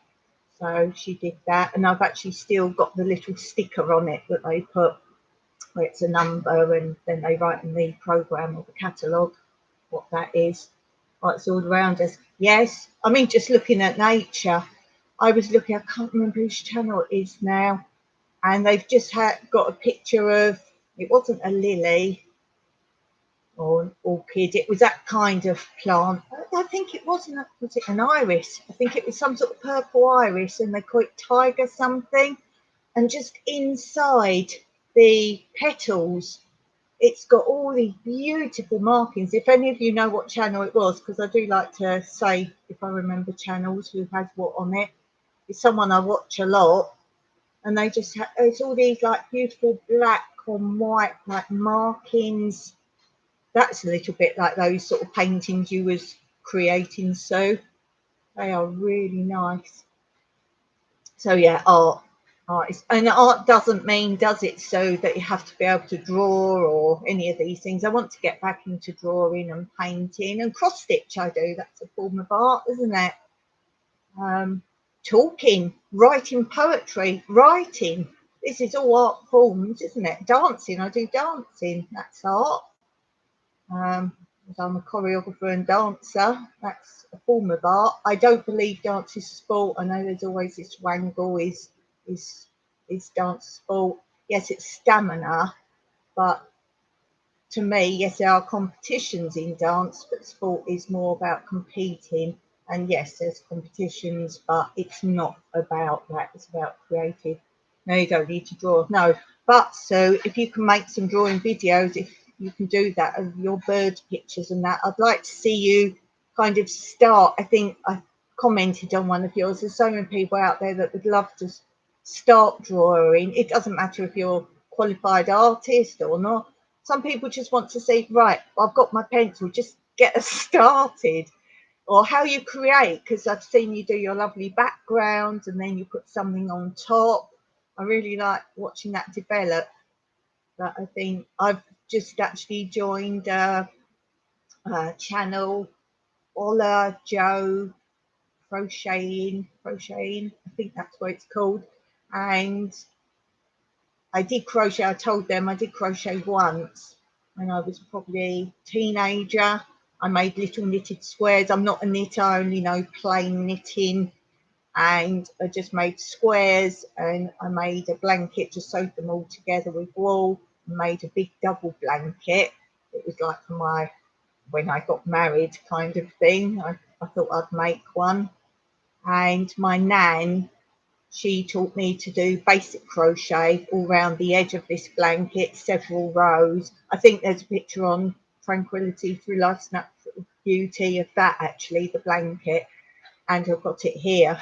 So she did that. And I've actually still got the little sticker on it that they put, where it's a number, and then they write in the program or the catalogue what that is. Oh, it's all around us. Yes, I mean, just looking at nature. I was looking, I can't remember whose channel it is now, and they've just got a picture of, it wasn't a lily or an orchid, it was that kind of plant. I think it wasn't, was it an iris? I think it was some sort of purple iris, and they call it tiger something. And just inside the petals, it's got all these beautiful markings. If any of you know what channel it was, because I do like to say if I remember channels who has what on it, it's someone I watch a lot, and they just have, it's all these like beautiful black or white like markings. That's a little bit like those sort of paintings you was creating, so they are really nice. So yeah, art is, and art doesn't mean, does it, so that you have to be able to draw or any of these things. I want to get back into drawing and painting, and cross stitch I do, that's a form of art, isn't it? Talking, writing poetry, writing, this is all art forms, isn't it? Dancing, I do dancing, that's art. I'm a choreographer and dancer, that's a form of art. I don't believe dance is sport. I know there's always this wrangle, is dance sport? Yes, it's stamina, but to me, yes, there are competitions in dance, but sport is more about competing. And yes, there's competitions, but it's not about that, it's about creative. No, you don't need to draw, no. But so if you can make some drawing videos, if you can do that of your bird pictures and that. I'd like to see you kind of start. I think I commented on one of yours. There's so many people out there that would love to start drawing. It doesn't matter if you're a qualified artist or not. Some people just want to say, right, I've got my pencil, just get us started. Or how you create, because I've seen you do your lovely background and then you put something on top. I really like watching that develop. But I think I've just actually joined a channel, Ola Joe crocheting, I think that's what it's called. And I did crochet. I told them I did crochet once when I was probably a teenager. I made little knitted squares. I'm not a knitter, I only know plain knitting. And I just made squares, and I made a blanket, just sewed them all together with wool, and made a big double blanket. It was like for my, when I got married kind of thing. I thought I'd make one. And my nan, she taught me to do basic crochet all around the edge of this blanket, several rows. I think there's a picture on Tranquility Through Life's Natural Beauty of that, actually, the blanket, and I've got it here.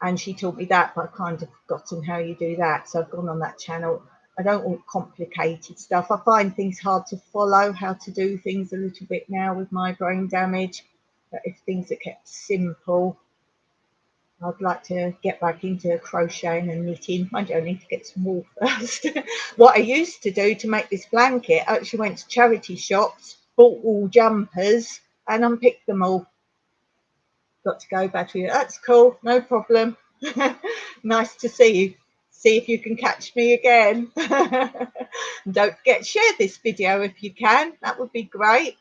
And she taught me that, but I've kind of forgotten how you do that. So I've gone on that channel. I don't want complicated stuff. I find things hard to follow, how to do things a little bit now with my brain damage. But if things are kept simple, I'd like to get back into crocheting and knitting. I do need to get some wool first. What I used to do to make this blanket, I actually went to charity shops, bought wool jumpers and unpicked them all. Got to go back to you. That's cool, no problem. Nice to see you. See if you can catch me again. And don't forget, share this video if you can. That would be great.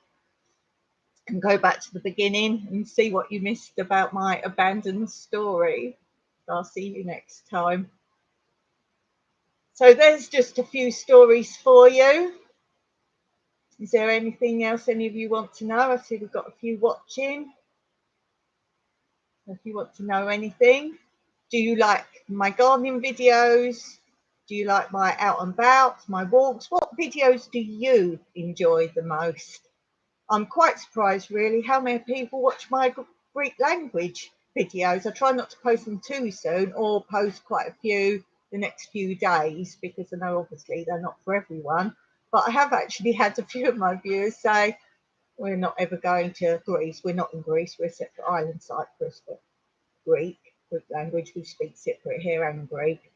And go back to the beginning and see what you missed about my abandoned story. I'll see you next time. So there's just a few stories for you. Is there anything else any of you want to know? I see we've got a few watching. If you want to know anything, do you like my gardening videos? Do you like my out and about, my walks? What videos do you enjoy the most? I'm quite surprised, really, how many people watch my Greek language videos. I try not to post them too soon, or post quite a few the next few days, because I know obviously they're not for everyone. But I have actually had a few of my viewers say, we're not ever going to Greece. We're not in Greece. We're a separate island, Cyprus, but Greek language. We speak Cypriot here and Greek.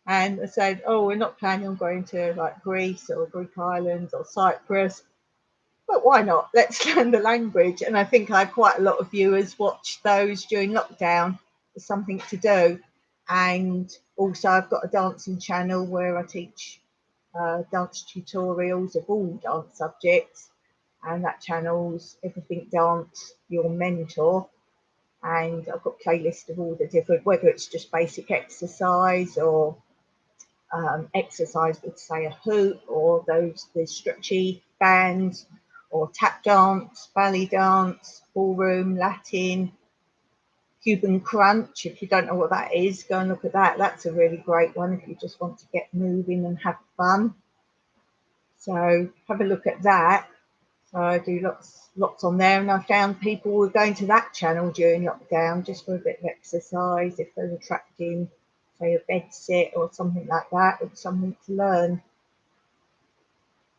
And I said, oh, we're not planning on going to like Greece or Greek islands or Cyprus. But why not? Let's learn the language. And I think I had quite a lot of viewers watch those during lockdown. There's something to do. And also I've got a dancing channel where I teach dance tutorials of all dance subjects. And that channel's Everything Dance, Your Mentor. And I've got a playlist of all the different, whether it's just basic exercise or exercise with, say, a hoop, or the stretchy bands, or tap dance, ballet dance, ballroom, Latin, Cuban crunch. If you don't know what that is, go and look at that. That's a really great one if you just want to get moving and have fun. So have a look at that. So I do lots on there, and I found people were going to that channel during lockdown just for a bit of exercise, if they were trapped in, say, a bed sit or something like that, or something to learn.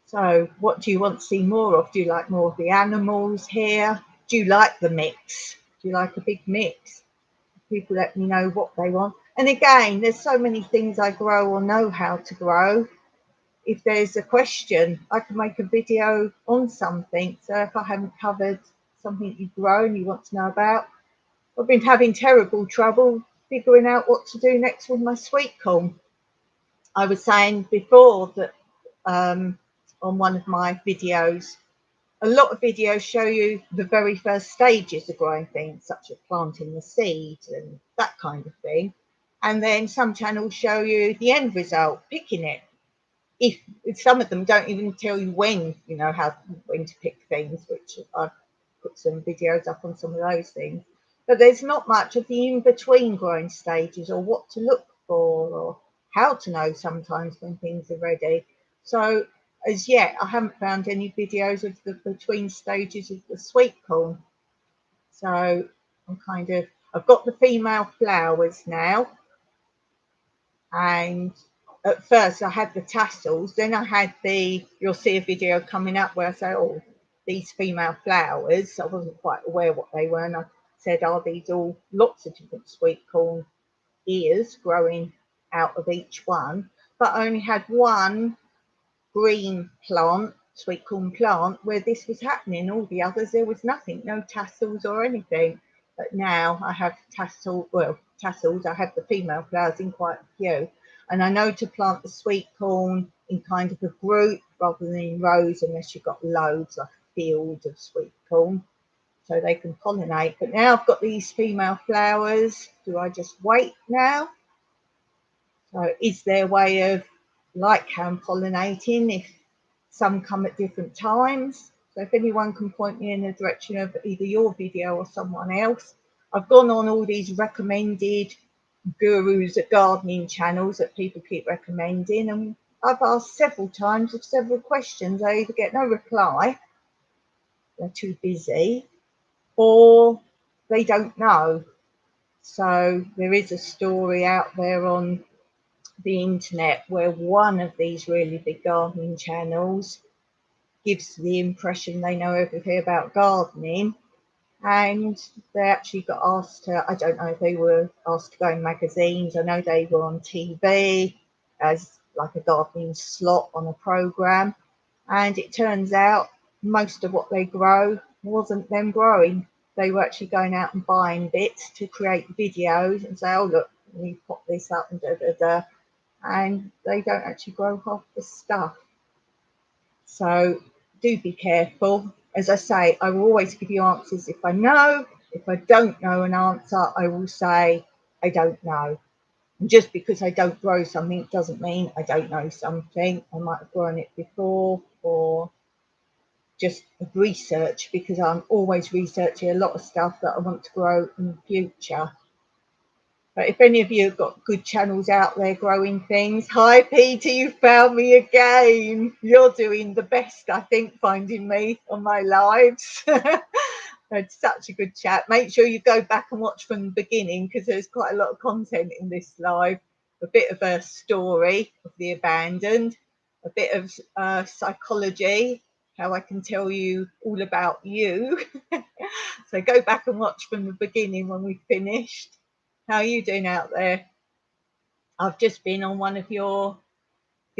So what do you want to see more of? Do you like more of the animals here? Do you like the mix? Do you like a big mix? People let me know what they want. And again, there's so many things I grow or know how to grow. If there's a question, I can make a video on something. So if I haven't covered something you've grown, you want to know about. I've been having terrible trouble figuring out what to do next with my sweet corn. I was saying before that on one of my videos, a lot of videos show you the very first stages of growing things, such as planting the seeds and that kind of thing. And then some channels show you the end result, picking it. If some of them don't even tell you when, when to pick things, which I've put some videos up on some of those things. But there's not much of the in-between growing stages, or what to look for, or how to know sometimes when things are ready. So as yet I haven't found any videos of the between stages of the sweet corn. So I've got the female flowers now, and at first I had the tassels, then I had you'll see a video coming up where I say, oh, these female flowers. I wasn't quite aware what they were, and I said, are these all lots of different sweet corn ears growing out of each one? But I only had one green plant, sweet corn plant, where this was happening. All the others, there was nothing, no tassels or anything. But now I have tassels, I have the female flowers in quite a few. And I know to plant the sweet corn in kind of a group rather than in rows, unless you've got loads, like a field of sweet corn, so they can pollinate. But now I've got these female flowers. Do I just wait now? So is there a way of, like hand pollinating, if some come at different times? So if anyone can point me in the direction of either your video or someone else. I've gone on all these recommended gurus at gardening channels that people keep recommending, and I've asked several times of several questions. I either get no reply, they're too busy, or they don't know. So there is a story out there on the internet where one of these really big gardening channels gives the impression they know everything about gardening, and they actually got asked to, I don't know if they were asked to go in magazines. I know they were on TV as like a gardening slot on a program, and it turns out most of what they grow wasn't them growing. They were actually going out and buying bits to create videos and say, oh look, we pop this up and da da da, and they don't actually grow half the stuff. So do be careful. As I say, I will always give you answers if I know. If I don't know an answer, I will say I don't know. And just because I don't grow something doesn't mean I don't know something. I might have grown it before, or just research, because I'm always researching a lot of stuff that I want to grow in the future. But if any of you have got good channels out there growing things, hi Peter, you found me again. You're doing the best, I think, finding me on my lives. It's such a good chat. Make sure you go back and watch from the beginning, because there's quite a lot of content in this live. A bit of a story of the abandoned, a bit of psychology, how I can tell you all about you. So go back and watch from the beginning when we finished. How are you doing out there? I've just been on one of your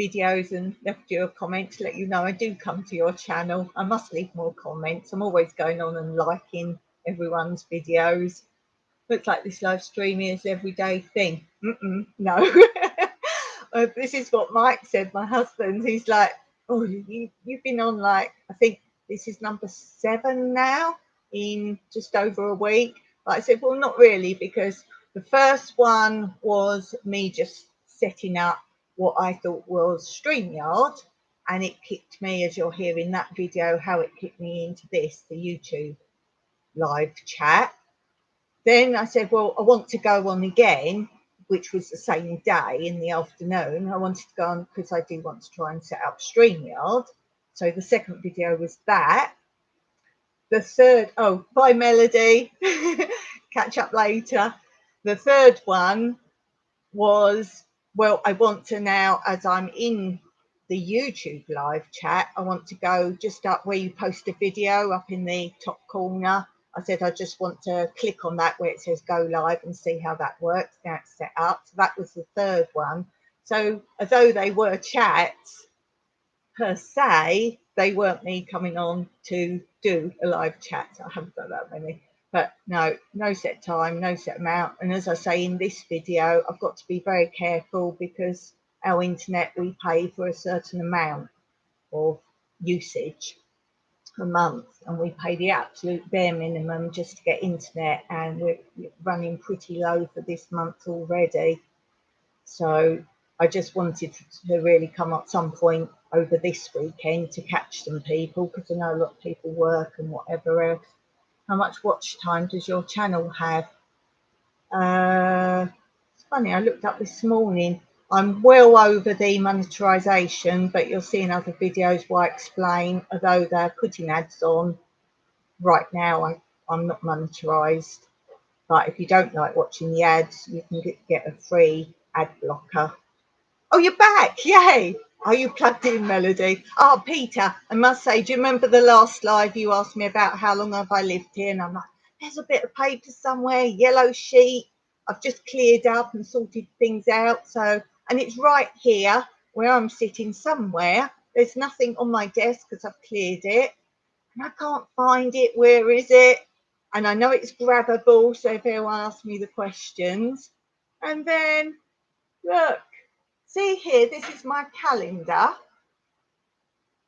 videos and left you a comment to let you know I do come to your channel. I must leave more comments. I'm always going on and liking everyone's videos. Looks like this live stream is everyday thing. No. This is what Mike said, my husband. He's like, oh, you've been on, like, I think this is number 7 now in just over a week. But I said, well, not really, because the first one was me just setting up what I thought was StreamYard, and it kicked me, as you'll hear in that video, how it kicked me into this, the YouTube live chat. Then I said, well, I want to go on again, which was the same day in the afternoon. I wanted to go on because I do want to try and set up StreamYard. So the second video was that. The third, oh, bye Melody, catch up later. The third one was, well, I want to now, as I'm in the YouTube live chat, I want to go just up where you post a video up in the top corner. I said I just want to click on that where it says go live and see how that works. Now it's set up. So that was the third one. So although they were chats per se, they weren't me coming on to do a live chat. I haven't got that many. But no set time, no set amount. And as I say in this video, I've got to be very careful, because our internet, we pay for a certain amount of usage a month, and we pay the absolute bare minimum just to get internet, and we're running pretty low for this month already. So I just wanted to really come up some point over this weekend to catch some people, because I know a lot of people work and whatever else. How much watch time does your channel have? It's funny, I looked up this morning. I'm well over the monetarisation, but you'll see in other videos where I explain, although they're putting ads on right now, I'm not monetarised. But if you don't like watching the ads, you can get a free ad blocker. Oh, you're back! Yay! Are you plugged in, Melody? Oh, Peter, I must say, do you remember the last live you asked me about how long have I lived here? And I'm like, there's a bit of paper somewhere, yellow sheet. I've just cleared up and sorted things out. So, and it's right here where I'm sitting somewhere. There's nothing on my desk because I've cleared it. And I can't find it. Where is it? And I know it's grabbable, so if anyone asks me the questions. And then, look. See here, this is my calendar.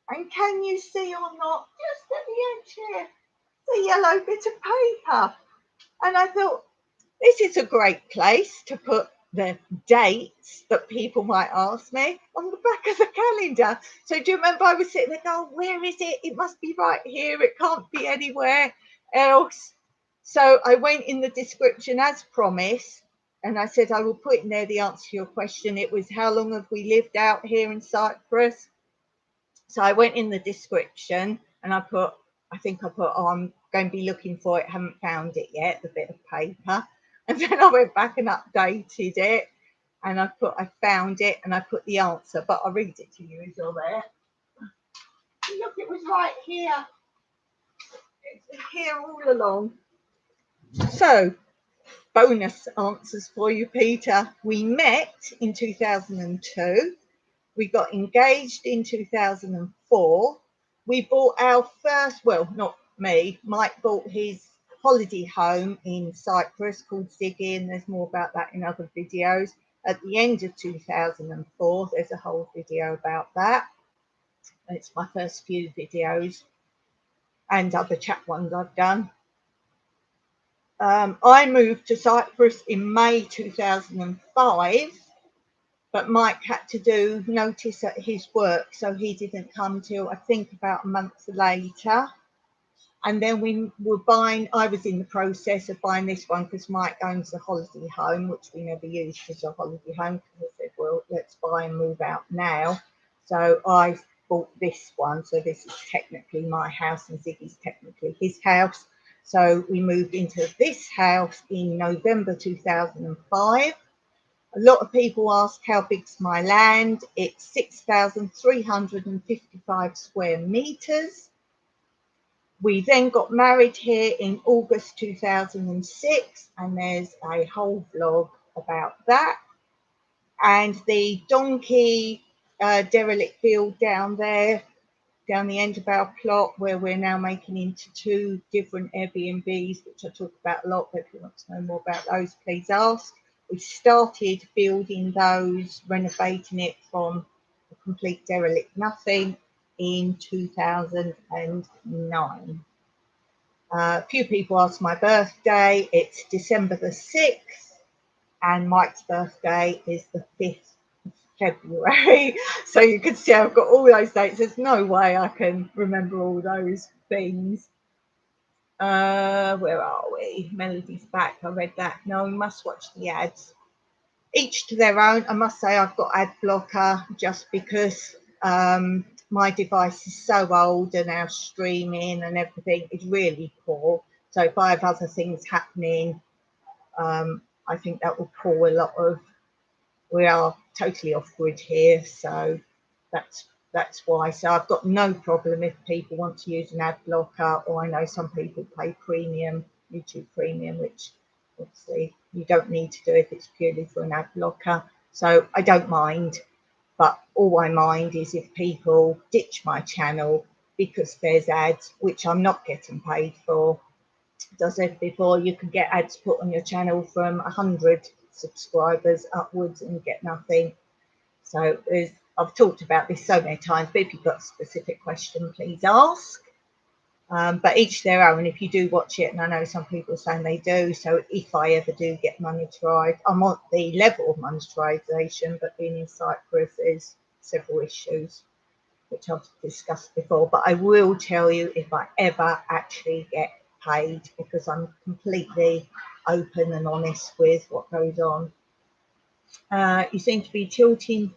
And can you see or not, just at the edge here, the yellow bit of paper? And I thought, this is a great place to put the dates that people might ask me on the back of the calendar. So do you remember I was sitting there going, where is it? It must be right here. It can't be anywhere else. So I went in the description as promised. And I said, I will put in there the answer to your question. It was, how long have we lived out here in Cyprus? So I went in the description and I put, oh, I'm going to be looking for it. Haven't found it yet, the bit of paper. And then I went back and updated it. And I found it and I put the answer. But I'll read it to you as you're there. Look, it was right here. It's here all along. So, bonus answers for you, Peter. We met in 2002. We got engaged in 2004. We bought our first, well, not me, Mike bought his holiday home in Cyprus called Ziggy, and there's more about that in other videos. At the end of 2004, there's a whole video about that. It's my first few videos and other chat ones I've done. I moved to Cyprus in May 2005, but Mike had to do notice at his work, so he didn't come till I think about a month later. And then we were buying, I was in the process of buying this one because Mike owns a holiday home, which we never used as a holiday home, because I said, well, let's buy and move out now. So I bought this one. So this is technically my house and Ziggy's technically his house. So we moved into this house in November 2005. A lot of people ask how big's my land. It's 6,355 square meters. We then got married here in August 2006, and there's a whole vlog about that. And the donkey derelict field down there, down the end of our plot, where we're now making into 2 different Airbnbs, which I talk about a lot, but if you want to know more about those, please ask. We started building those, renovating it from a complete derelict nothing in 2009. A few people asked my birthday. It's December the 6th, and Mike's birthday is the 5th of February. So you can see I've got all those dates. There's no way I can remember all those things. Where are we? Melody's back. I read that. No, we must watch the ads. Each to their own. I must say I've got ad blocker just because my device is so old and our streaming and everything is really poor. So if I have other things happening, I think that will pull a lot of, we are totally off grid here. So that's why. So I've got no problem if people want to use an ad blocker, or I know some people pay premium, YouTube premium, which obviously you don't need to do if it's purely for an ad blocker. So I don't mind, but all I mind is if people ditch my channel because there's ads, which I'm not getting paid for. As I said before, you can get ads put on your channel from 100 subscribers upwards and get nothing. So I've talked about this so many times, but if you've got a specific question, please ask. But each their own. If you do watch it, and I know some people are saying they do, so if I ever do get monetized, I'm on the level of monetization, but being in Cyprus, there's several issues which I've discussed before. But I will tell you if I ever actually get paid, because I'm completely open and honest with what goes on. You seem to be tilting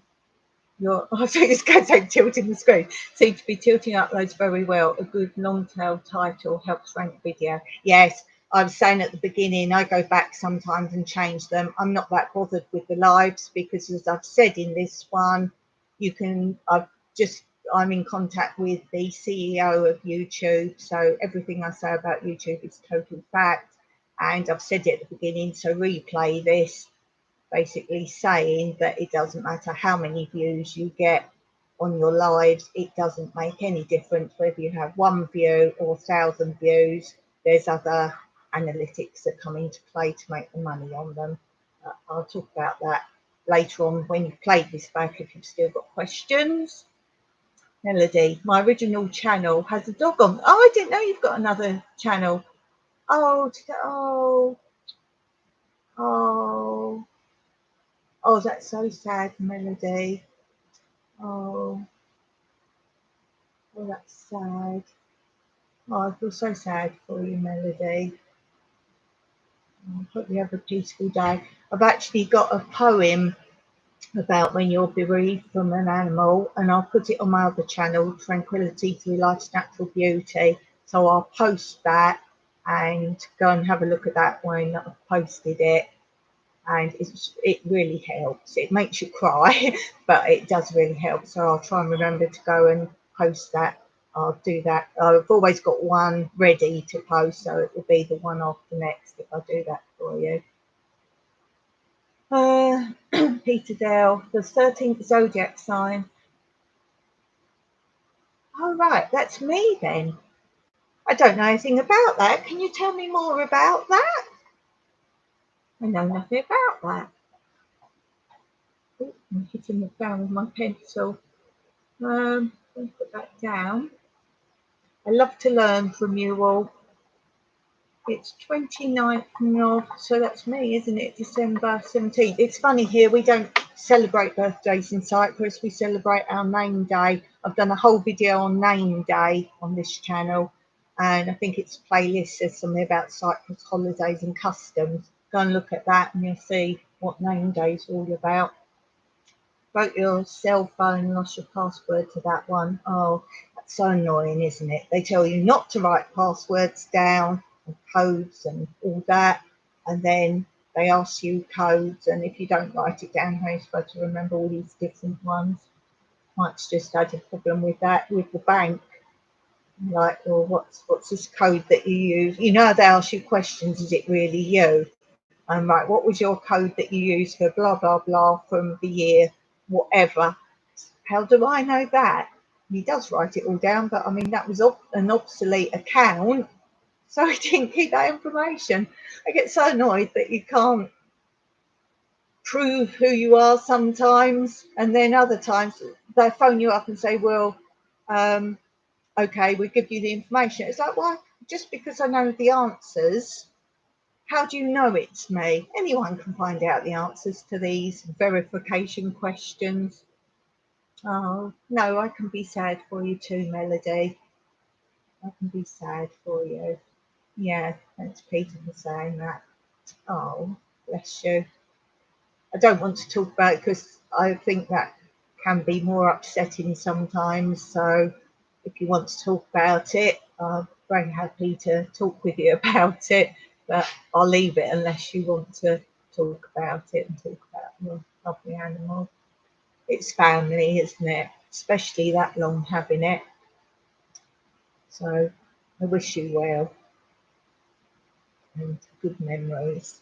your, I think it's going to say tilting the screen. Seem to be tilting uploads very well. A good long tail title helps rank video. Yes, I was saying at the beginning, I go back sometimes and change them. I'm not that bothered with the lives because, as I've said in this one, you can, I'm in contact with the CEO of YouTube. So everything I say about YouTube is total fact. And I've said it at the beginning, so replay this, basically saying that it doesn't matter how many views you get on your lives, it doesn't make any difference whether you have 1 view or 1,000 views. There's other analytics that come into play to make the money on them. I'll talk about that later on when you've played this back, if you've still got questions. Melody, my original channel has a dog on. Oh, I didn't know you've got another channel. Oh, oh, that's so sad, Melody. Oh, that's sad. Oh, I feel so sad for you, Melody. I hope you have a peaceful day. I've actually got a poem about when you're bereaved from an animal, and I'll put it on my other channel, Tranquility Through Life's Natural Beauty. So I'll post that and go and have a look at that when I've posted it. And it really helps. It makes you cry, but it does really help. So I'll try and remember to go and post that. I'll do that. I've always got one ready to post, so it will be the one after next if I do that for you. Peter Dale, the 13th zodiac sign. Oh, right, that's me then. I don't know anything about that. Can you tell me more about that? I know nothing about that. Ooh, I'm hitting it down with my pencil. I'll put that down. I love to learn from you all. It's 29th of, so that's me, isn't it? December 17th. It's funny here, we don't celebrate birthdays in Cyprus, we celebrate our name day. I've done a whole video on name day on this channel, and I think it's a playlist, says something about Cyprus holidays and customs. Go and look at that and you'll see what name day is all about. Broke your cell phone, lost your password to that one. Oh, that's so annoying, isn't it? They tell you not to write passwords down and codes and all that, and then they ask you codes, and if you don't write it down, how are you supposed to remember all these different ones? Mike's just had a problem with that with the bank. Like, well, what's this code that you use? You know, they ask you questions, is it really you? And right, what was your code that you used for blah blah blah from the year whatever? How do I know that? He does write it all down, but I mean that was an obsolete account, so he didn't keep that information. I get so annoyed that you can't prove who you are sometimes, and then other times they phone you up and say, well, okay, we give you the information. It's like, why? Just because I know the answers, how do you know it's me? Anyone can find out the answers to these verification questions. Oh, no, I can be sad for you too, Melody. I can be sad for you. Yeah, thanks, Peter, for saying that. Oh, bless you. I don't want to talk about it because I think that can be more upsetting sometimes. So if you want to talk about it, I'm very happy to talk with you about it. But I'll leave it unless you want to talk about it and talk about your lovely animal. It's family, isn't it? Especially that long having it. So I wish you well and good memories.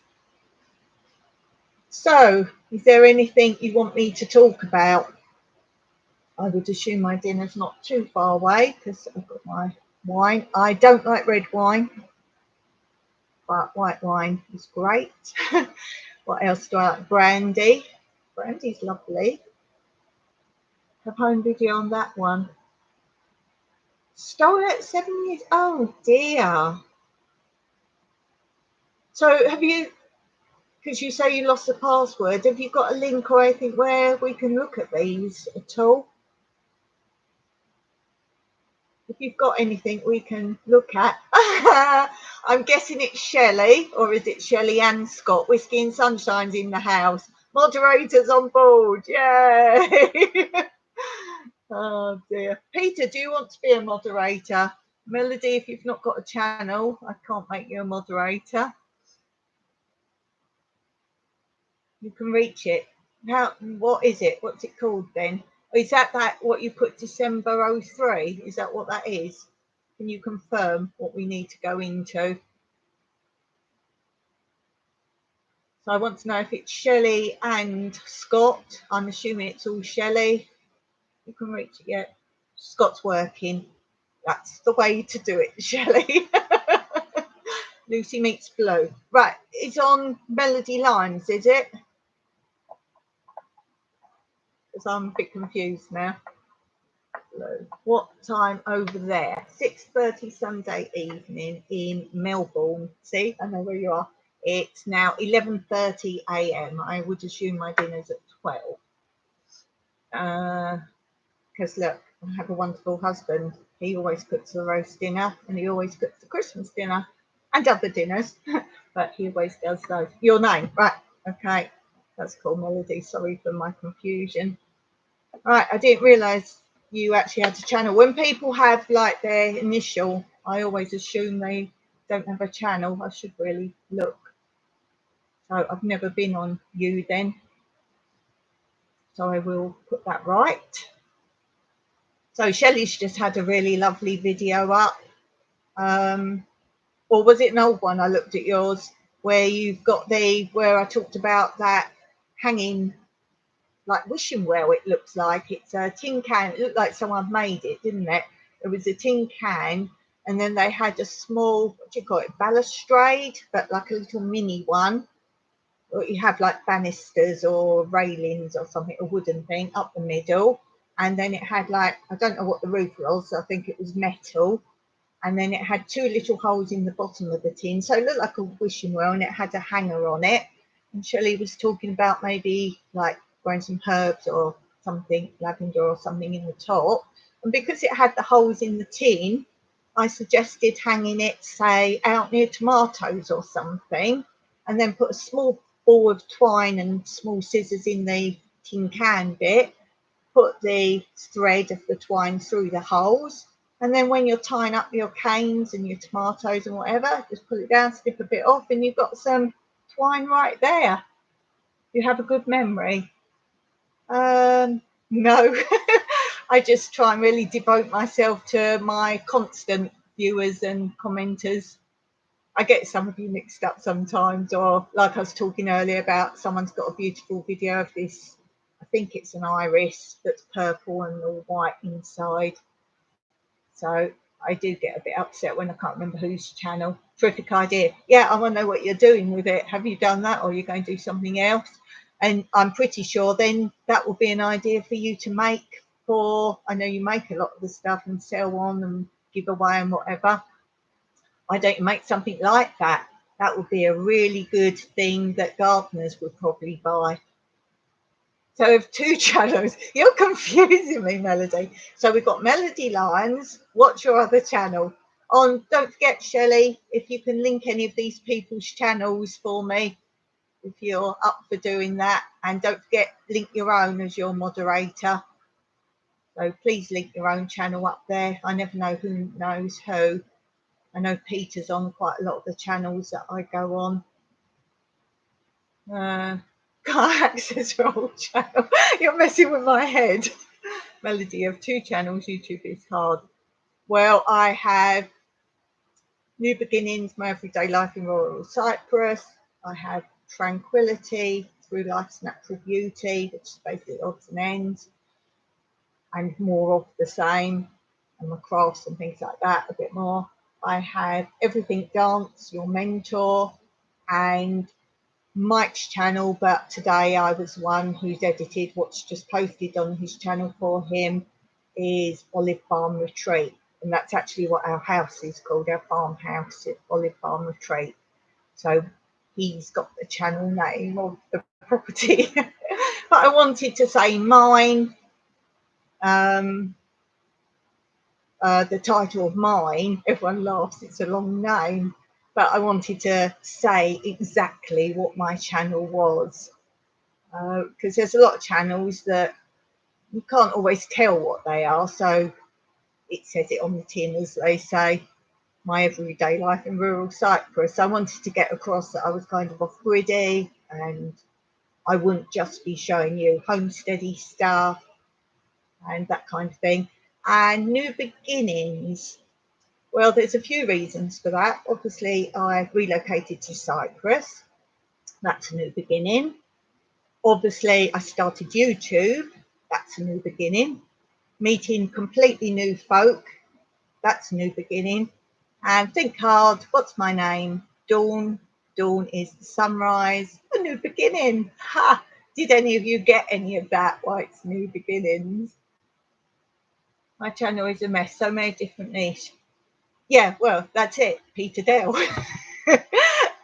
So, is there anything you want me to talk about? I would assume my dinner's not too far away because I've got my wine. I don't like red wine, but white wine is great. What else do I like? Brandy. Brandy's lovely. Have home video on that one. Stole it 7 years. Oh dear. So have you, because you say you lost the password, have you got a link or anything where we can look at these at all? If you've got anything we can look at. I'm guessing it's Shelley, or is it Shelley and Scott? Whiskey and Sunshine's in the house. Moderators on board, yay! Oh dear. Peter, do you want to be a moderator? Melody, if you've not got a channel, I can't make you a moderator. You can reach it. What is it? What's it called then? Is that what you put December 03? Is that what that is? Can you confirm what we need to go into? So I want to know if it's Shelley and Scott. I'm assuming it's all Shelley. You can reach it yet? Scott's working. That's the way to do it, Shelley. Lucy meets Blue. Right, it's on Melody Lines, is it? Because I'm a bit confused now. Blue. What time over there? 6:30 Sunday evening in Melbourne. See, I know where you are. It's now 11:30 a.m. I would assume my dinner's at 12. Because look, I have a wonderful husband. He always cooks the roast dinner and he always cooks the Christmas dinner and other dinners, but he always does those. Your name, right? Okay, that's cool, Melody. Sorry for my confusion. Right, I didn't realise you actually had a channel. When people have like their initial, I always assume they don't have a channel. I should really look. So I've never been on you then. So I will put that right. So Shelley's just had a really lovely video up. Or was it an old one? I looked at yours where you've got where I talked about that hanging like wishing well, it looks like. It's a tin can. It looked like someone made it, didn't it? It was a tin can, and then they had a small, what do you call it, balustrade, but like a little mini one. Or you have like banisters or railings or something, a wooden thing up the middle. And then it had like, I don't know what the roof was, I think it was metal. And then it had two little holes in the bottom of the tin. So it looked like a wishing well, and it had a hanger on it. And Shelley was talking about maybe like growing some herbs or something, lavender or something in the top. And because it had the holes in the tin, I suggested hanging it, say, out near tomatoes or something, and then put a small ball of twine and small scissors in the tin can bit, put the thread of the twine through the holes, and then when you're tying up your canes and your tomatoes and whatever, just pull it down, snip a bit off, and you've got some twine right there. You have a good memory. No, I just try and really devote myself to my constant viewers and commenters. I get some of you mixed up sometimes, or like I was talking earlier about, someone's got a beautiful video of this, I think it's an iris that's purple and all white inside. So I do get a bit upset when I can't remember whose channel. Terrific idea. Yeah, I want to know what you're doing with it. Have you done that, or are you going to do something else? And I'm pretty sure then that will be an idea for you to make for, I know you make a lot of the stuff and sell on and give away and whatever. Why don't you make something like that? That would be a really good thing that gardeners would probably buy. So we have two channels. You're confusing me, Melody. So we've got Melody Lines. What's your other channel? Don't forget, Shelley, if you can link any of these people's channels for me, if you're up for doing that. And don't forget, link your own as your moderator. So please link your own channel up there. I never know who knows who. I know Peter's on quite a lot of the channels that I go on. Can't access your old channel. You're messing with my head. Melody, you have two channels. YouTube is hard. Well, I have New Beginnings, My Everyday Life in Royal Cyprus. I have Tranquility, Through Life's Natural Beauty, which is basically odds and ends, and more of the same, and my crafts and things like that, a bit more. I have Everything Dance, Your Mentor, and Mike's channel, but today I was one who's edited what's just posted on his channel for him, is Olive Farm Retreat, and that's actually what our house is called, our farmhouse at Olive Farm Retreat. So he's got the channel name of the property. But I wanted to say mine, the title of mine, everyone laughs, it's a long name, but I wanted to say exactly what my channel was. because there's a lot of channels that you can't always tell what they are. So it says it on the tin, as they say, my everyday life in rural Cyprus. I wanted to get across that I was kind of off-griddy and I wouldn't just be showing you homesteady stuff and that kind of thing. And new beginnings. Well, there's a few reasons for that. Obviously, I relocated to Cyprus. That's a new beginning. Obviously, I started YouTube. That's a new beginning. Meeting completely new folk. That's a new beginning. And think hard. What's my name? Dawn. Dawn is the sunrise. A new beginning. Ha! Did any of you get any of that? Why it's new beginnings? My channel is a mess. So many different niche. Yeah, well, that's it. Peter Dale.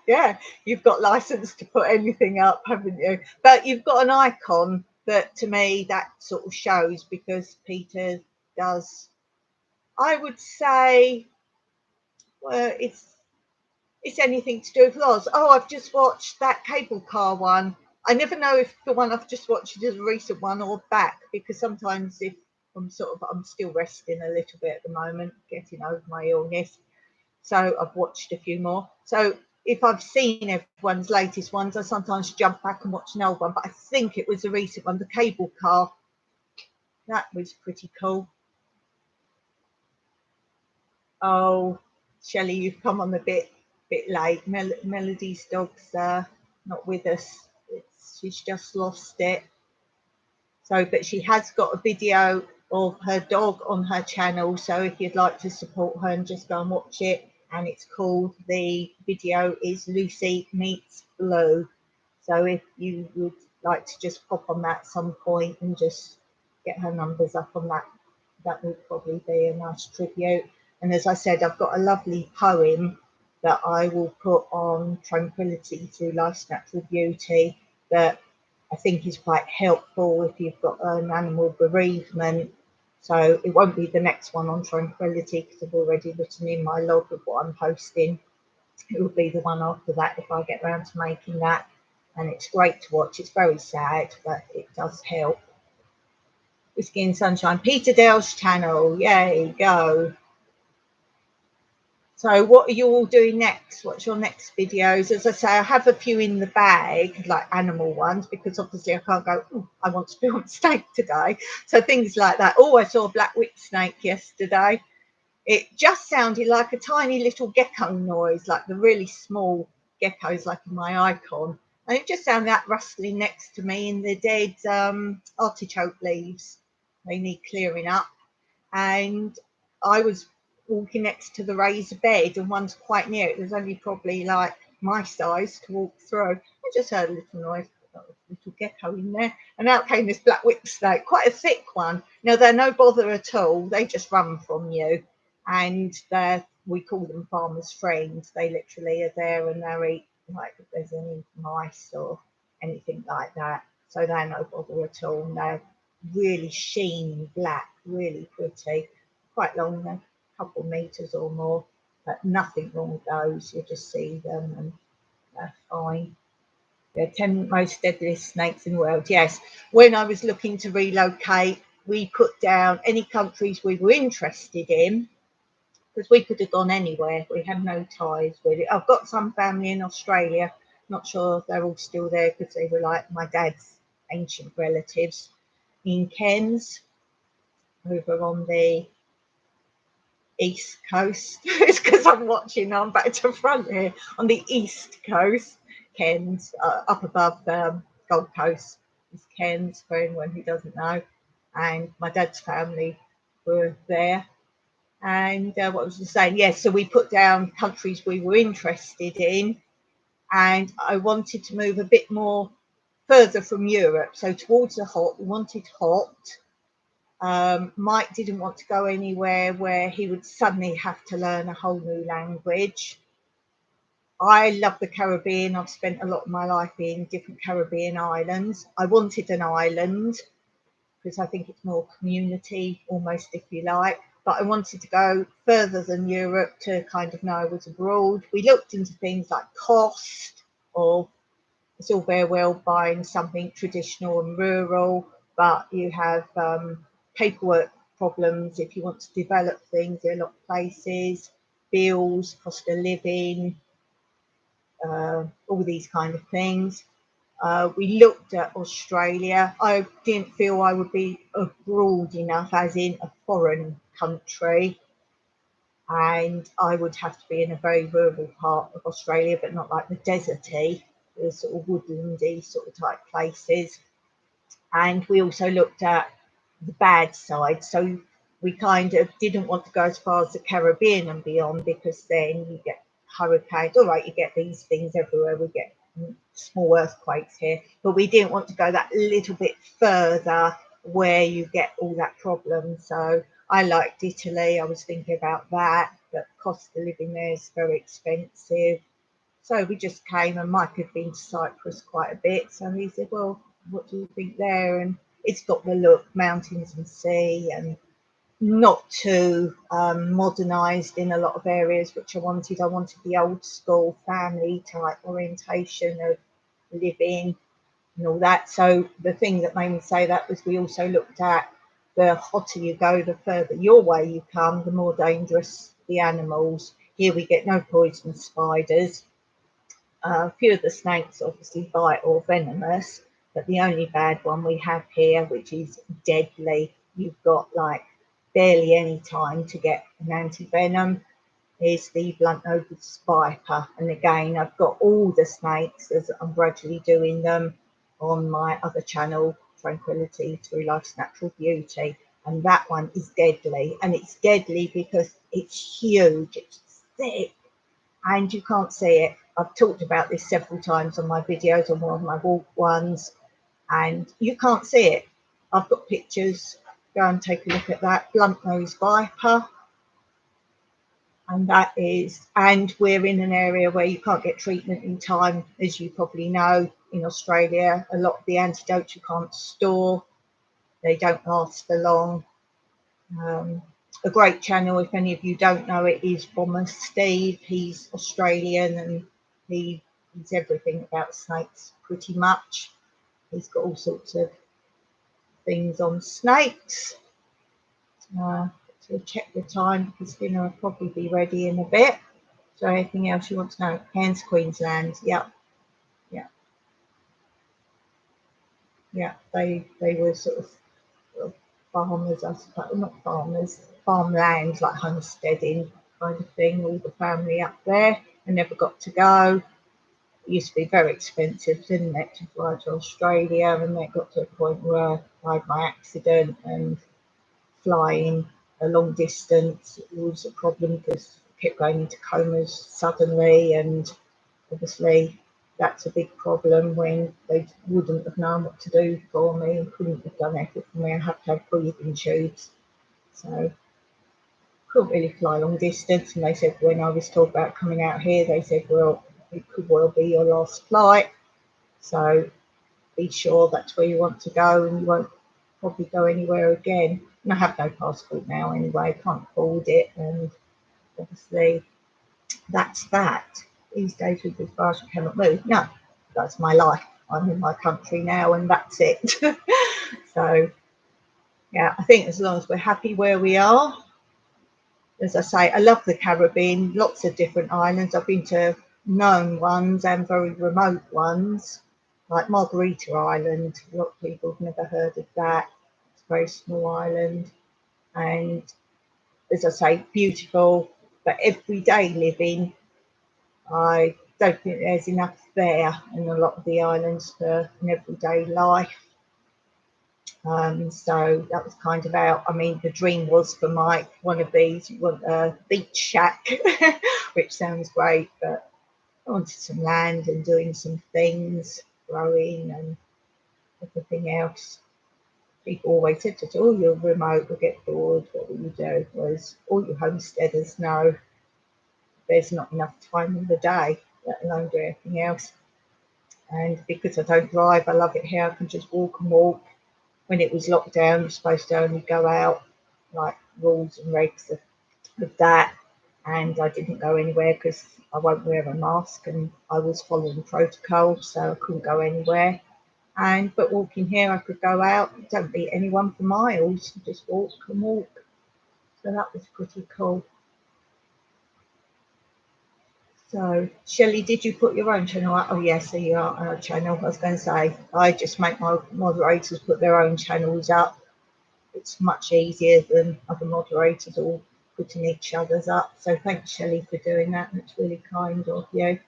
Yeah, you've got license to put anything up, haven't you? But you've got an icon that, to me, that sort of shows, because Peter does, I would say, well, it's anything to do with Loz. Oh, I've just watched that cable car one. I never know if the one I've just watched is a recent one or back, because sometimes if I'm still resting a little bit at the moment, getting over my illness. So I've watched a few more. So if I've seen everyone's latest ones, I sometimes jump back and watch an old one. But I think it was a recent one, the cable car. That was pretty cool. Oh, Shelley, you've come on a bit late. Melody's dog's not with us. She's just lost it. So, but she has got a video of her dog on her channel. So if you'd like to support her and just go and watch it, and it's called, the video is Lucy Meets Blue. So if you would like to just pop on that at some point and just get her numbers up on that, that would probably be a nice tribute. And as I said, I've got a lovely poem that I will put on Tranquility Through Life's Natural Beauty that I think is quite helpful if you've got an animal bereavement. So it won't be the next one on tranquility, because I've already written in my log of what I'm posting. It will be the one after that if I get around to making that. And it's great to watch. It's very sad, but it does help. Whiskey and Sunshine, Peter Dale's channel. Yay, go. So what are you all doing next? What's your next videos? As I say, I have a few in the bag, like animal ones, because obviously I can't go, oh, I want to film steak today. So things like that. Oh, I saw a black whip snake yesterday. It just sounded like a tiny little gecko noise, like the really small geckos, like in my icon. And it just sounded that rustling next to me in the dead artichoke leaves. They need clearing up. And I was walking next to the raised bed, and one's quite near it. There's only probably like my size to walk through. I just heard a little noise, a little gecko in there, and out came this black whip snake, quite a thick one. Now they're no bother at all. They just run from you, and we call them farmers' friends. They literally are there and they'll eat, like, if there's any mice or anything like that. So they're no bother at all. And they're really sheen black, really pretty, quite long, a couple of meters or more, but nothing wrong with those. You just see them and they're fine. They're 10 most deadliest snakes in the world. Yes, when I was looking to relocate, we put down any countries we were interested in, because we could have gone anywhere. We had no ties with it. I've got some family in Australia. Not sure if they're all still there, because they were like my dad's ancient relatives. In Cairns, over on the east coast. It's because I'm watching on back to front here, on the east coast. Cairns, up above Gold Coast is Cairns, for anyone who doesn't know. And my dad's family were there. And what was I saying? Yes, so we put down countries we were interested in, and I wanted to move a bit more further from Europe, so towards the hot. We wanted hot. Mike didn't want to go anywhere where he would suddenly have to learn a whole new language. I love the Caribbean. I've spent a lot of my life in different Caribbean islands. I wanted an island because I think it's more community, almost, if you like. But I wanted to go further than Europe to kind of know I was abroad. We looked into things like cost of it's all very well buying something traditional and rural, but you have paperwork problems if you want to develop things. There are a lot of places, bills, cost of living, all these kind of things. We looked at Australia. I didn't feel I would be abroad enough, as in a foreign country, and I would have to be in a very rural part of Australia, but not like the deserty, the sort of woodlandy sort of type places. And we also looked at the bad side. So we kind of didn't want to go as far as the Caribbean and beyond, because then you get hurricanes. All right, you get these things everywhere. We get small earthquakes here, but we didn't want to go that little bit further where you get all that problem. So I liked Italy. I was thinking about that, but cost of living there is very expensive. So we just came, and Mike had been to Cyprus quite a bit. So he said, well, what do you think there? And it's got the look, mountains and sea, and not too modernised in a lot of areas, which I wanted. I wanted the old school family type orientation of living and all that. So the thing that made me say that was we also looked at the hotter you go, the further your way you come, the more dangerous the animals. Here we get no poisonous spiders. A few of the snakes obviously bite or venomous, but the only bad one we have here, which is deadly, you've got like barely any time to get an anti-venom, is the blunt-nosed viper. And again, I've got all the snakes as I'm gradually doing them on my other channel, Tranquility Through Life's Natural Beauty. And that one is deadly. And it's deadly because it's huge, it's thick, and you can't see it. I've talked about this several times on my videos, on one of my walk ones, and you can't see it. I've got pictures. Go and take a look at that. Blunt-nosed viper. And that is, and we're in an area where you can't get treatment in time, as you probably know. In Australia, a lot of the antidotes you can't store. They don't last for long. A great channel, if any of you don't know it, is Bomber Steve. He's Australian, and he's everything about snakes pretty much. He's got all sorts of things on snakes. So check the time, because dinner will probably be ready in a bit. So anything else you want to know? Cairns, Queensland. Yeah. They were sort of farmers, I suppose, not farmers, farmland, like homesteading kind of thing, all the family up there. I never got to go. It used to be very expensive, didn't it, to fly to Australia, and then it got to a point where I had my accident, and flying a long distance was a problem because I kept going into comas suddenly, and obviously that's a big problem when they wouldn't have known what to do for me and couldn't have done anything for me. I had to have breathing tubes, so couldn't really fly long distance. And they said, when I was talking about coming out here, they said, well, it could well be your last flight, so be sure that's where you want to go, and you won't probably go anywhere again. And I have no passport now anyway, can't afford it, and obviously that's that. These days with this virus, you cannot move. No, that's my life. I'm in my country now, and that's it. So yeah, I think as long as we're happy where we are, as I say, I love the Caribbean, lots of different islands. I've been to known ones and very remote ones, like Margarita Island. A lot of people have never heard of that. It's a very small island, and as I say, beautiful, but everyday living, I don't think there's enough there in a lot of the islands for an everyday life. So that was kind of out. I mean, the dream was for Mike, one of these, you want a beach shack, which sounds great, but I wanted some land and doing some things, growing and everything else. People always said to us, oh, you're remote, we'll get bored, what will you do? Whereas all you homesteaders know there's not enough time in the day, let alone do anything else. And because I don't drive, I love it here. I can just walk and walk. When it was locked down, you're supposed to only go out, like rules and regs of that. and I didn't go anywhere because I won't wear a mask and I was following protocol, so I couldn't go anywhere. But walking here, I could go out, don't meet anyone for miles, just walk and walk. So that was pretty cool. So, Shelley, did you put your own channel up? Oh, yes, so you are on a channel. I was going to say, I just make my moderators put their own channels up. It's much easier than other moderators all putting each other's up. So thanks, Shelley, for doing that. That's really kind of you.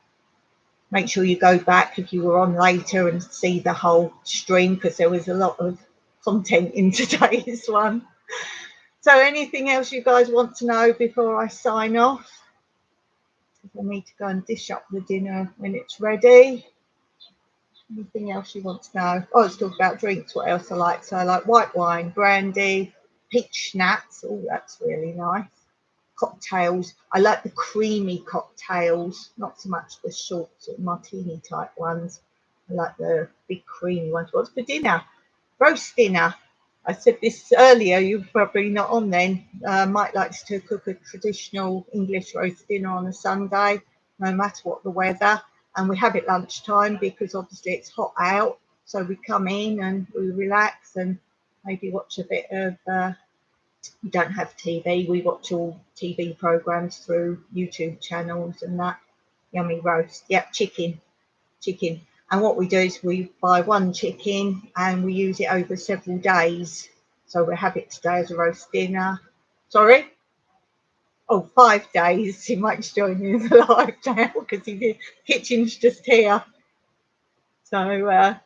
Make sure you go back if you were on later and see the whole stream, because there was a lot of content in today's one. So anything else you guys want to know before I sign off? I need to go and dish up the dinner when it's ready. Anything else you want to know? Oh, let's talk about drinks. What else I like? So I like white wine, brandy, peach schnapps. Oh, that's really nice. Cocktails. I like the creamy cocktails, not so much the short sort of martini type ones. I like the big creamy ones. What's for dinner? Roast dinner. I said this earlier, you're probably not on then. Mike likes to cook a traditional English roast dinner on a Sunday, no matter what the weather. And we have it lunchtime because obviously it's hot out. So we come in and we relax and maybe watch a bit of, we don't have TV. We watch all TV programs through YouTube channels and that. Yummy roast. Yep, chicken. And what we do is we buy one chicken and we use it over several days. So we'll have it today as a roast dinner. Sorry? Oh, 5 days. He might join in the live now because the kitchen's just here. So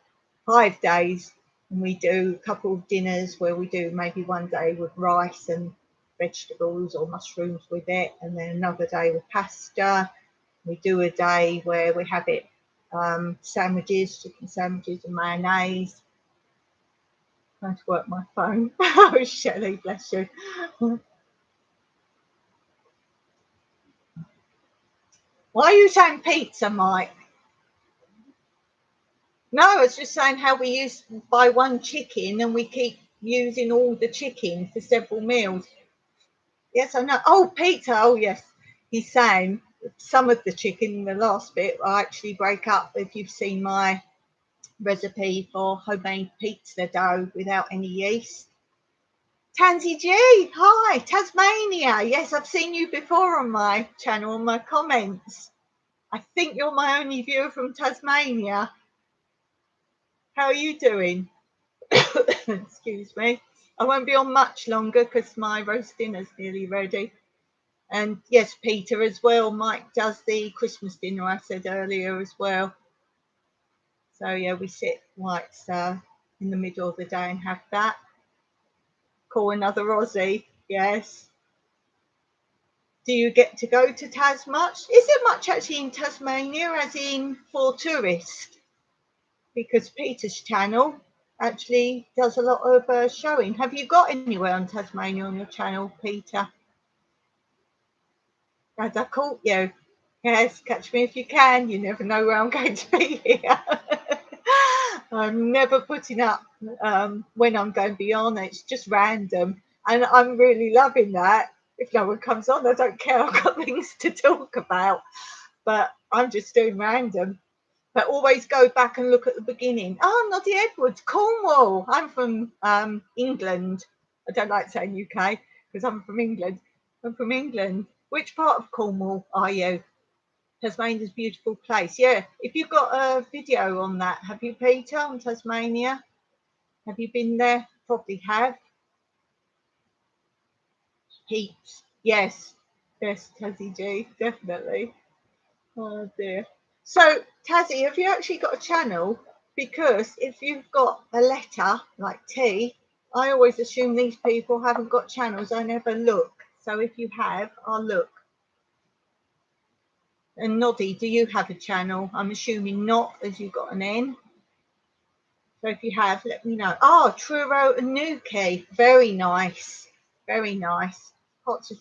5 days. And we do a couple of dinners where we do maybe one day with rice and vegetables or mushrooms with it. And then another day with pasta. We do a day where we have it sandwiches, chicken sandwiches and mayonnaise. Trying to work my phone. Oh, Shelley, bless you. Why are you saying pizza, Mike? No, I was just saying how we buy one chicken and we keep using all the chicken for several meals. Yes, I know. Oh, pizza. Oh, yes. He's saying some of the chicken in the last bit I actually break up. If you've seen my recipe for homemade pizza dough without any yeast. Tansy G, hi, Tasmania. Yes, I've seen you before on my channel, on my comments. I think you're my only viewer from Tasmania. How are you doing? Excuse me. I won't be on much longer because my roast dinner's nearly ready. And yes, Peter as well. Mike does the Christmas dinner I said earlier as well. So yeah, we sit White's in the middle of the day and have that. Call another Aussie, yes. Do you get to go to Tas much? Is there much actually in Tasmania as in for tourists? Because Peter's channel actually does a lot of showing. Have you got anywhere on Tasmania on your channel, Peter? Has I caught you? Yes, catch me if you can. You never know where I'm going to be here. I'm never putting up when I'm going to be on. It's just random. And I'm really loving that. If no one comes on, I don't care. I've got things to talk about. But I'm just doing random. But always go back and look at the beginning. Oh, Noddy Edwards, Cornwall. I'm from England. I don't like saying UK because I'm from England. I'm from England. Which part of Cornwall are you? Tasmania's a beautiful place. Yeah, if you've got a video on that, have you, Peter, on Tasmania? Have you been there? Probably have. Heaps. Yes. Yes, Tassie G, definitely. Oh dear. So, Tassie, have you actually got a channel? Because if you've got a letter like T, I always assume these people haven't got channels. I never look. So if you have, I'll look. And Noddy, do you have a channel? I'm assuming not, as you've got an N. So if you have, let me know. Oh, Truro and Newquay. Very nice. Very nice. Lots of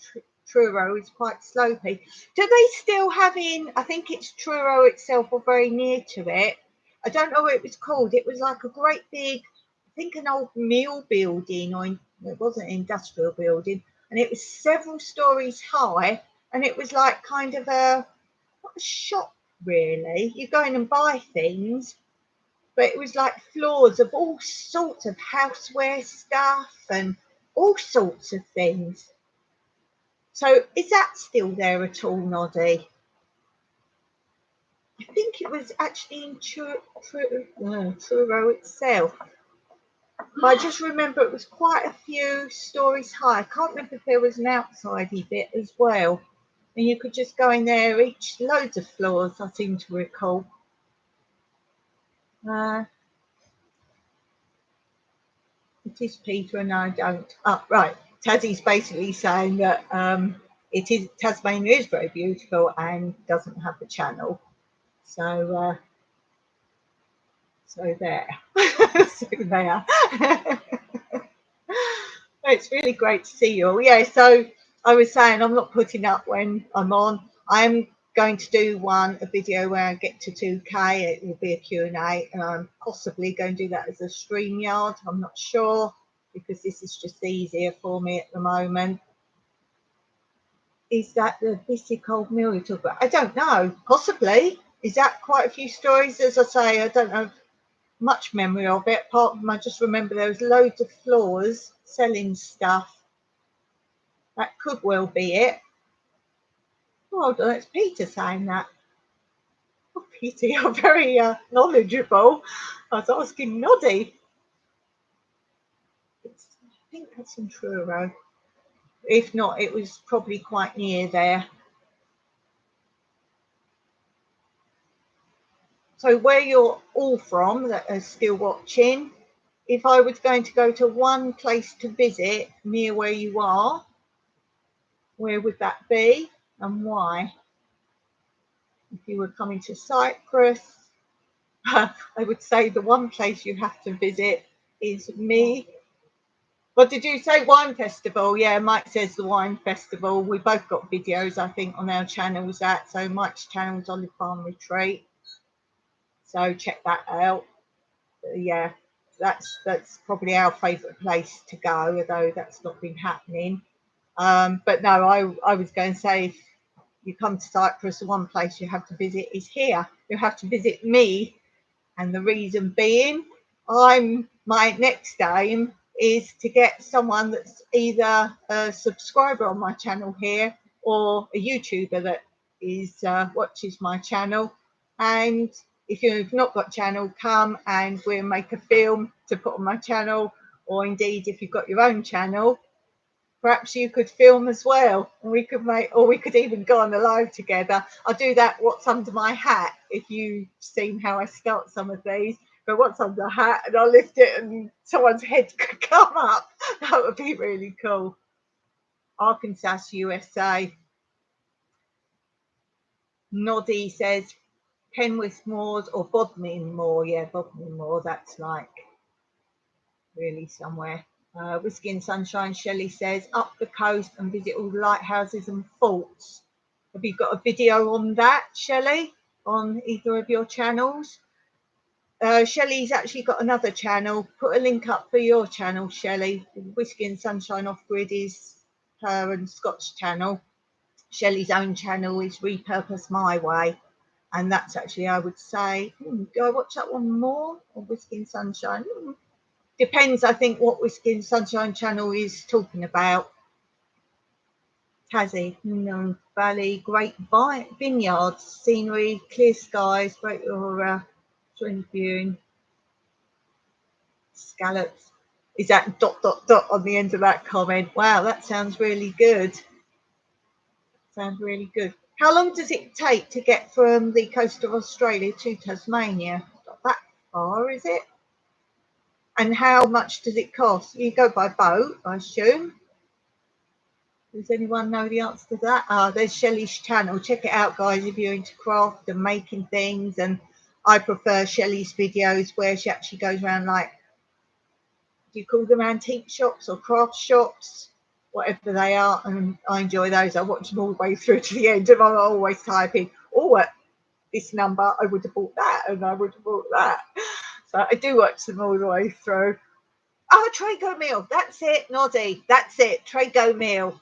Truro is quite slopey. Do they still have in, I think it's Truro itself or very near to it. I don't know what it was called. It was like a great big, I think an old mill building, or it wasn't an industrial building. And it was several stories high. and it was like kind of a, not a shop really. You go in and buy things, but it was like floors of all sorts of houseware stuff and all sorts of things. So is that still there at all, Noddy? I think it was actually in Truro itself. But I just remember it was quite a few stories high. I can't remember if there was an outsidey bit as well. And you could just go in there, each loads of floors, I seem to recall. It is Peter and I don't. Oh, right. Tassie's basically saying that it is, Tasmania is very beautiful and doesn't have a channel. So there. So there. It's really great to see you all. Yeah, so I was saying I'm not putting up when I'm on. I'm going to do a video where I get to 2K. It will be a Q&A, and I'm possibly going to do that as a StreamYard. I'm not sure, because this is just easier for me at the moment. Is that the Bissy Cold Mill you talk about? I don't know. Possibly. Is that quite a few stories? As I say, I don't have much memory of it, apart from I just remember there was loads of floors selling stuff. That could well be it. Oh, hold on, it's Peter saying that. Oh, Peter, you're very knowledgeable. I was asking Noddy. I think that's in Truro. If not, it was probably quite near there. So where you're all from that are still watching, if I was going to go to one place to visit near where you are, where would that be and why? If you were coming to Cyprus, I would say the one place you have to visit is me. What did you say? Wine festival? Yeah, Mike says the wine festival. We both got videos, I think, on our channels. So Mike's channel's Olive Farm Retreat. So check that out. Yeah, that's probably our favourite place to go, although that's not been happening. But no, I was going to say, if you come to Cyprus, the one place you have to visit is here. You have to visit me, and the reason being, my next aim is to get someone that's either a subscriber on my channel here or a YouTuber that is watches my channel. And if you've not got a channel, come and we'll make a film to put on my channel, or indeed if you've got your own channel, perhaps you could film as well, and we could even go on a live together. I'll do that, what's under my hat, if you've seen how I start some of these. But what's under the hat, and I'll lift it and someone's head could come up. That would be really cool. Arkansas, USA. Noddy says Penwith Moors or Bodmin Moor. Yeah, Bodmin Moor, that's like really somewhere. Whiskey and Sunshine, Shelley says, up the coast and visit all the lighthouses and forts. Have you got a video on that, Shelley, on either of your channels? Shelley's actually got another channel. Put a link up for your channel, Shelley. Whiskey and Sunshine Off Grid is her and Scott's channel. Shelley's own channel is Repurpose My Way. And that's actually, I would say, do I watch that one more, or Whiskey and Sunshine? Depends, I think, what Whiskey and Sunshine channel is talking about. Tassie, Valley, great vineyards, scenery, clear skies, great aurora, swing viewing, scallops. Is that ... on the end of that comment? Wow, that sounds really good. Sounds really good. How long does it take to get from the coast of Australia to Tasmania? Not that far, is it? And how much does it cost? You go by boat, I assume. Does anyone know the answer to that? There's Shelley's channel. Check it out, guys, if you're into craft and making things. And I prefer Shelley's videos where she actually goes around, like, do you call them antique shops or craft shops? Whatever they are. And I enjoy those. I watch them all the way through to the end, and I'm always typing, oh, at this number, I would have bought that, and I would have bought that. So I do watch them all the way through. Oh, Trago Mill. That's it, Noddy. That's it. Trago Mill.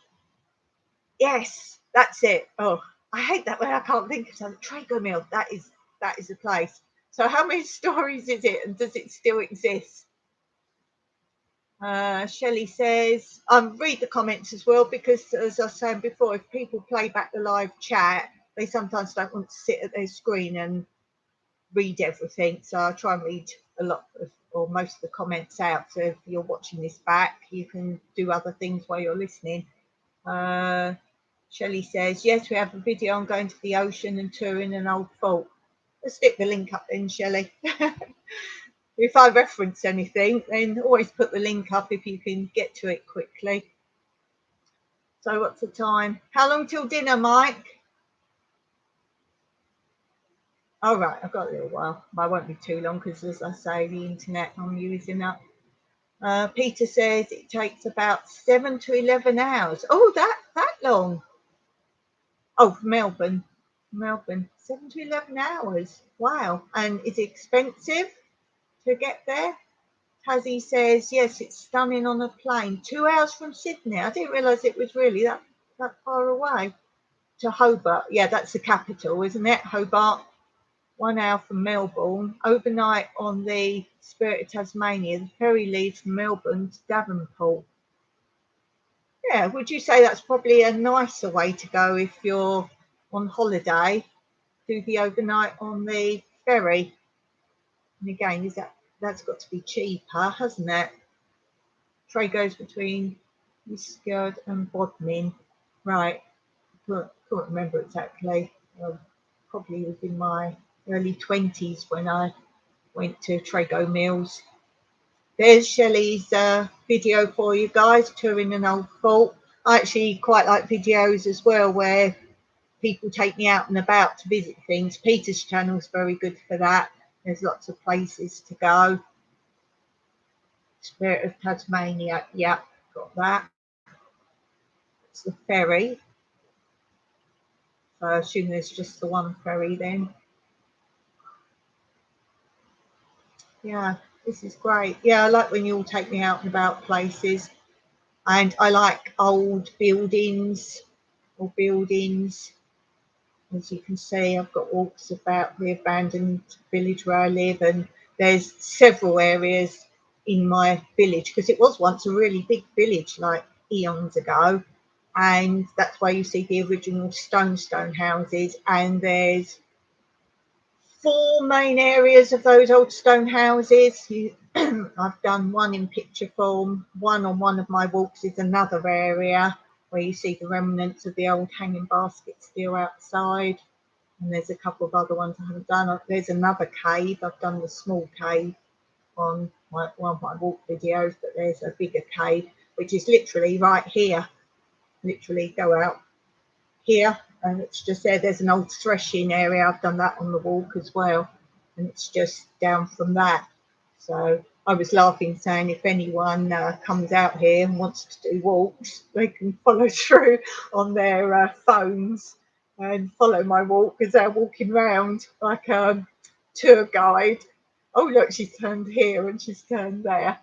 Yes. That's it. Oh, I hate that when I can't think of something. Trago Mill. That is the place. So how many stories is it, and does it still exist? Shelley says, read the comments as well, because as I was saying before, if people play back the live chat, they sometimes don't want to sit at their screen and read everything. So I try and read a lot of, or most of the comments out. So if you're watching this back, you can do other things while you're listening. Shelley says, yes, we have a video on going to the ocean and touring an old fort. Let's stick the link up then, Shelley. If I reference anything, then always put the link up if you can get to it quickly. So what's the time? How long till dinner, Mike? All right, I've got a little while. But I won't be too long because, as I say, the internet I'm using up. Peter says it takes about 7 to 11 hours. Oh, that long. Oh, Melbourne. 7 to 11 hours. Wow. And is it expensive to get there? Tassie says, yes, it's stunning on a plane. 2 hours from Sydney. I didn't realise it was really that far away. To Hobart. Yeah, that's the capital, isn't it? Hobart. 1 hour from Melbourne. Overnight on the Spirit of Tasmania. The ferry leaves from Melbourne to Devonport. Yeah, would you say that's probably a nicer way to go if you're on holiday? Do the overnight on the ferry? And again, that's got to be cheaper, hasn't it? Train goes between Liskeard and Bodmin. Right, can't remember exactly. Probably was in my early 20s when I went to Trago Mills. There's Shelley's video for you guys, touring an old fort. I actually quite like videos as well where people take me out and about to visit things. Peter's channel is very good for that. There's lots of places to go. Spirit of Tasmania, yeah, got that. It's the ferry. So I assume there's just the one ferry then. Yeah, this is great. Yeah, I like when you all take me out and about places. And I like old buildings or buildings. As you can see, I've got walks about the abandoned village where I live, and there's several areas in my village because it was once a really big village, like eons ago. And that's why you see the original stone houses. And there's 4 main areas of those old stone houses. I've done one in picture form. One on one of my walks is another area where you see the remnants of the old hanging baskets still outside. And there's a couple of other ones I haven't done. There's another cave. I've done the small cave on one of my walk videos, but there's a bigger cave, which is literally right here. Literally go out here, and it's just there. There's an old threshing area. I've done that on the walk as well, and it's just down from that. So I was laughing, saying if anyone comes out here and wants to do walks, they can follow through on their phones and follow my walk as they're walking around like a tour guide. Oh, look, she's turned here and she's turned there.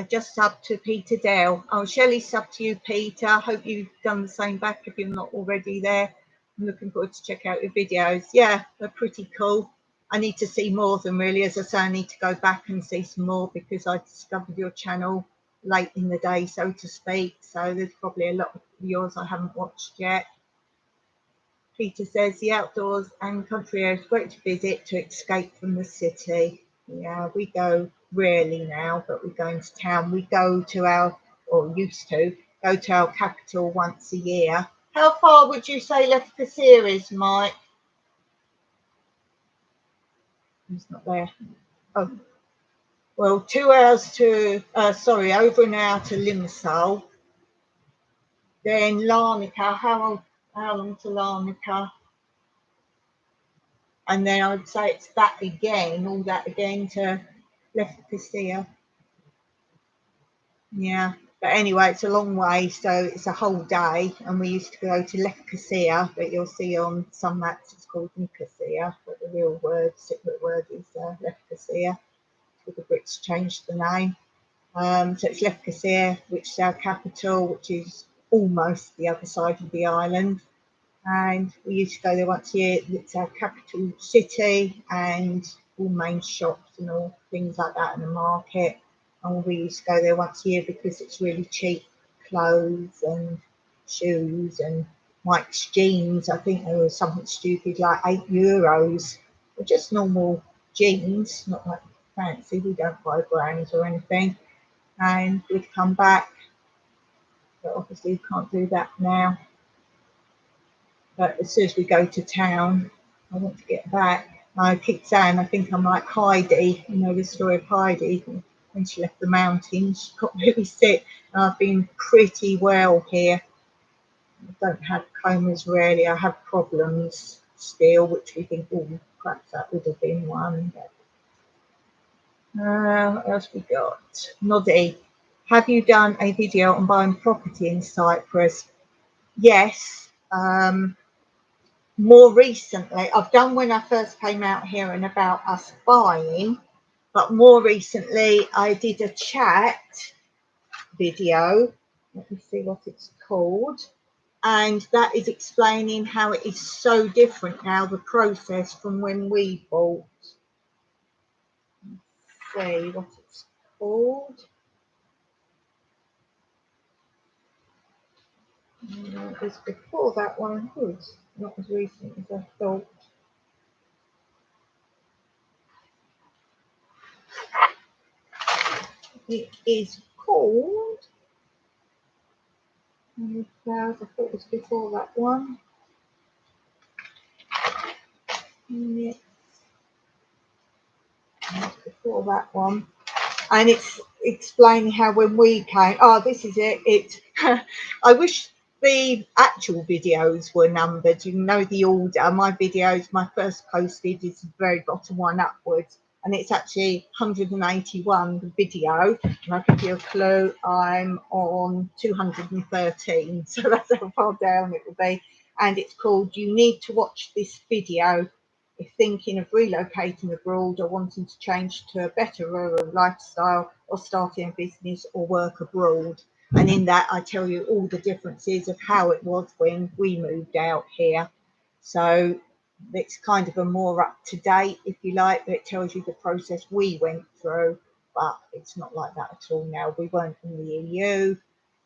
Just sub to Peter Dale. Oh, Shelley, sub to you, Peter. Hope you've done the same back if you're not already there. I'm looking forward to check out your videos. Yeah, they're pretty cool. I need to see more of them, really. As I say, I need to go back and see some more because I discovered your channel late in the day, so to speak. So there's probably a lot of yours I haven't watched yet. Peter says the outdoors and country air is great to visit to escape from the city. Yeah, we go rarely now, but we go into town. We go to our, or used to, go to our capital once a year. How far would you say Lefkasir is, Mike? He's not there. Oh, well, 2 hours to, over an hour to Limassol. Then Larnaca, how long to Larnaca? And then I would say it's that again, all that again to Lefkasir. Yeah, but anyway, it's a long way, so it's a whole day. And we used to go to Lefkasir, but you'll see on some maps it's called Nicosia, but the real word, secret word is Lefkasir. So the Brits changed the name. So it's Lefkasir, which is our capital, which is almost the other side of the island. And we used to go there once a year. It's our capital city, and all main shops and all things like that, and the market. And we used to go there once a year because it's really cheap clothes and shoes and Mike's jeans. I think there was something stupid like €8, or just normal jeans, not like fancy. We don't buy brands or anything. And we'd come back, but obviously we can't do that now. But as soon as we go to town, I want to get back. I keep saying I think I'm like Heidi, you know, the story of Heidi. When she left the mountains, she got really sick. And I've been pretty well here. I don't have comas really. I have problems still, which we think, oh, perhaps that would have been one. But, what else we got? Noddy, have you done a video on buying property in Cyprus? Yes. More recently, I've done when I first came out here and about us buying, but more recently I did a chat video. Let me see what it's called. And that is explaining how it is so different now, the process from when we bought. Let's see what it's called. It was before that one. Oh, it's not as recent as I thought. It is called, I thought it was before that one. Yeah, before that one. And it's explaining how when we came, oh, this is it. I wish the actual videos were numbered, you know, the order. My videos, my first posted is the very bottom one upwards, and it's actually 181, the video. And I'll give you a clue, I'm on 213, so that's how far down it will be. And it's called You Need to Watch This Video if thinking of relocating abroad or wanting to change to a better rural lifestyle, or starting a business or work abroad. And in that, I tell you all the differences of how it was when we moved out here. So it's kind of a more up to date, if you like, but it tells you the process we went through. But it's not like that at all now. We weren't in the EU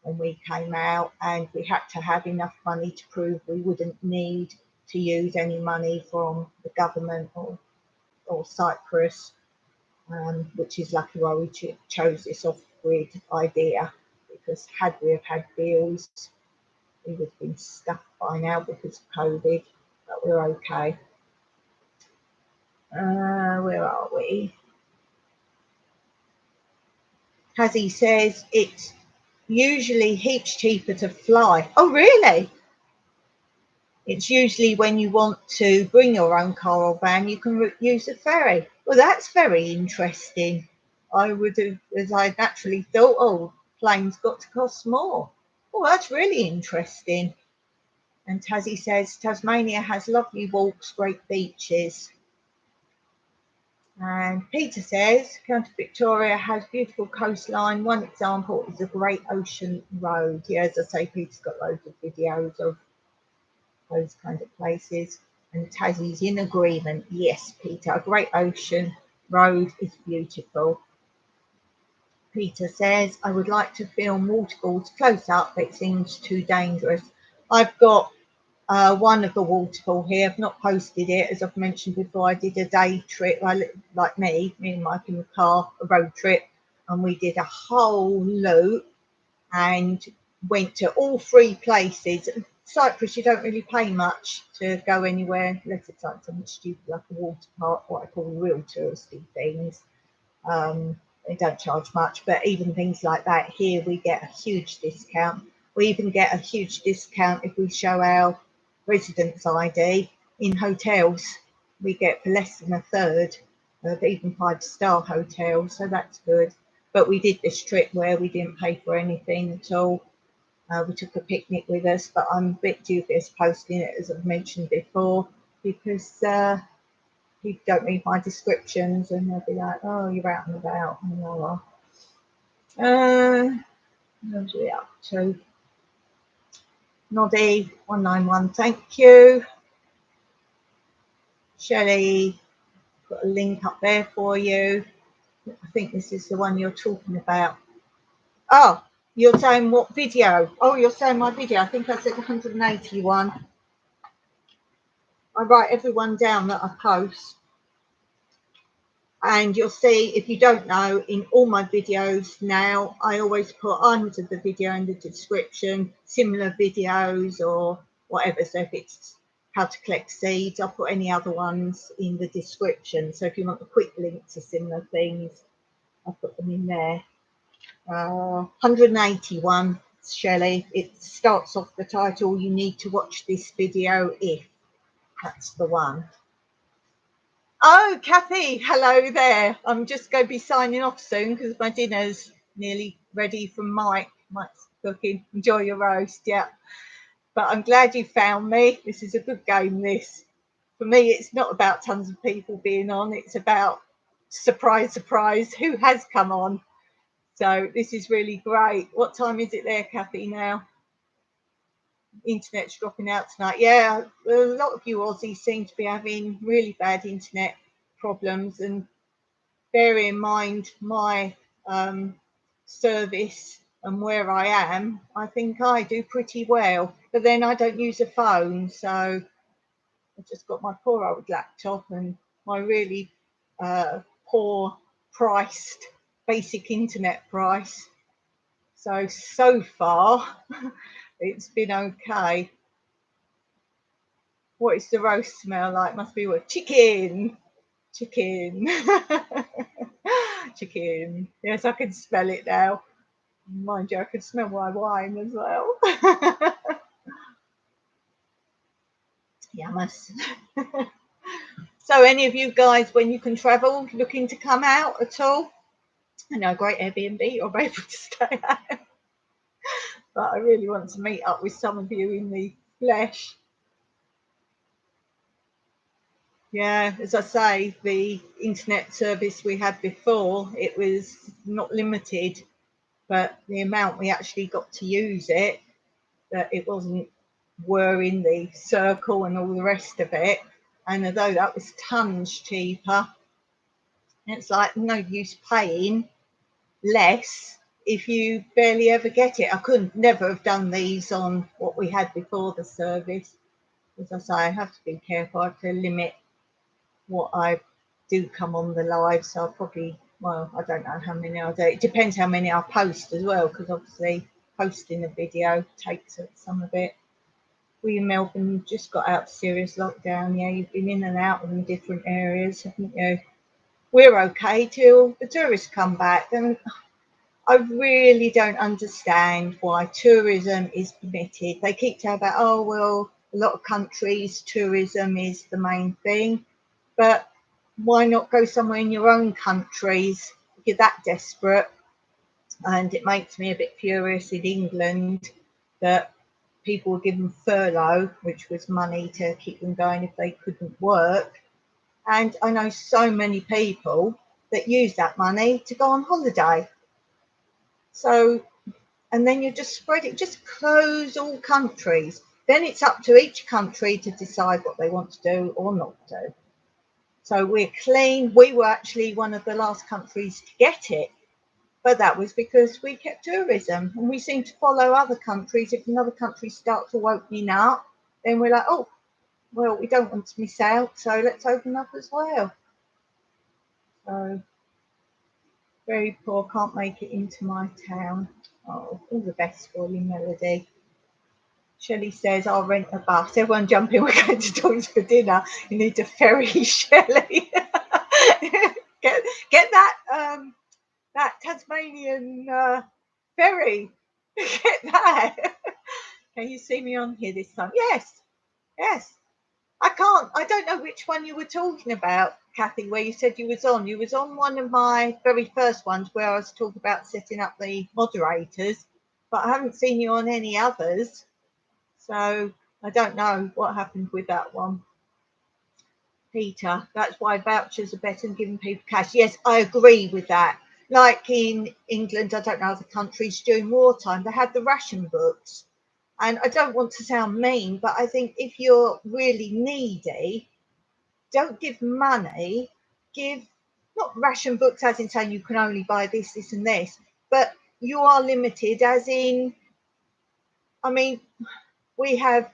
when we came out, and we had to have enough money to prove we wouldn't need to use any money from the government or Cyprus, which is lucky why we chose this off-grid idea, because had we have had bills, we would have been stuffed by now because of COVID, but we're okay. Where are we? Hazzy says it's usually heaps cheaper to fly. Oh, really? It's usually when you want to bring your own car or van, you can use a ferry. Well, that's very interesting. I would have, as I naturally thought, oh, planes got to cost more. Oh, that's really interesting. And Tassie says Tasmania has lovely walks, great beaches. And Peter says County Victoria has beautiful coastline. One example is the Great Ocean Road. Yeah, as I say, Peter's got loads of videos of those kind of places. And Tassie's in agreement. Yes, Peter, a Great Ocean Road is beautiful. Peter says, I would like to film waterfalls close up, but it seems too dangerous. I've got one of the waterfall here. I've not posted it. As I've mentioned before, I did a day trip, like me and Mike in the car, a road trip, and we did a whole loop and went to all three places. Cyprus, you don't really pay much to go anywhere unless it's like something stupid like a water park, what I call real touristy things. They don't charge much, but even things like that, here we get a huge discount. We even get a huge discount if we show our residence ID in hotels. We get for less than a third of even 5-star hotels, so that's good. But we did this trip where we didn't pay for anything at all. We took a picnic with us, but I'm a bit dubious posting it, as I've mentioned before, because people don't read my descriptions and they'll be like, oh, you're out and about. And blah, blah. What are we up to? Noddy 191, thank you. Shelley, got a link up there for you. I think this is the one you're talking about. Oh, you're saying what video? Oh, you're saying my video. I think I said 181. I write everyone down that I post. And you'll see, if you don't know, in all my videos now, I always put under the video in the description similar videos or whatever. So if it's how to collect seeds, I'll put any other ones in the description. So if you want a quick link to similar things, I'll put them in there. 181, Shelley. It starts off the title, you need to watch this video if. That's the one. Oh, Kathy, hello there. I'm just going to be signing off soon because my dinner's nearly ready from Mike. Mike's cooking. Enjoy your roast, yeah. But I'm glad you found me. This is a good game, this. For me, it's not about tons of people being on. It's about, surprise, surprise, who has come on. So this is really great. What time is it there, Kathy, now? Internet's dropping out tonight. Yeah, a lot of you Aussies seem to be having really bad internet problems, and bear in mind my service and where I am, I think I do pretty well, but then I don't use a phone, so I've just got my poor old laptop and my really poor priced basic internet price. So far it's been okay. What is the roast smell like? Must be what? Chicken. Chicken. Chicken. Yes, I can smell it now. Mind you, I can smell my wine as well. Yummus. So any of you guys, when you can travel, looking to come out at all? I know, great Airbnb, you're able to stay out. But I really want to meet up with some of you in the flesh. Yeah, as I say, the internet service we had before, it was not limited, but the amount we actually got to use it, that it wasn't in the circle and all the rest of it. And although that was tons cheaper, it's like no use paying less if you barely ever get it. I couldn't never have done these on what we had before the service. As I say, I have to be careful. I have to limit what I do come on the live. So I'll probably, well, I don't know how many I'll do. It depends how many I post as well, because obviously posting a video takes some of it. We in Melbourne just got out of serious lockdown. Yeah, you've been in and out of different areas, haven't you? We're okay till the tourists come back. And I really don't understand why tourism is permitted. They keep talking about, oh, well, a lot of countries, tourism is the main thing. But why not go somewhere in your own countries if you're that desperate? And it makes me a bit furious in England that people were given furlough, which was money to keep them going if they couldn't work. And I know so many people that use that money to go on holiday. So, and then you just spread it, just close all countries. Then it's up to each country to decide what they want to do or not do. So we're clean. We were actually one of the last countries to get it. But that was because we kept tourism, and we seem to follow other countries. If another country starts opening up, then we're like, oh, well, we don't want to miss out, so let's open up as well. So, very poor, can't make it into my town. Oh, all the best for you, Melody. Shelley says, I'll rent a bus. Everyone jump in, we're going to Toys for dinner. You need to ferry Shelley. get that Tasmanian ferry. Get that. Can you see me on here this time? Yes. I don't know which one you were talking about, Kathy, where you said you was on. You was on one of my very first ones where I was talking about setting up the moderators, but I haven't seen you on any others. So I don't know what happened with that one. Peter, that's why vouchers are better than giving people cash. Yes, I agree with that. Like in England, I don't know other countries, during wartime, they had the ration books. And I don't want to sound mean, but I think if you're really needy, don't give money, give not ration books as in saying you can only buy this, this and this, but you are limited as in, I mean, we have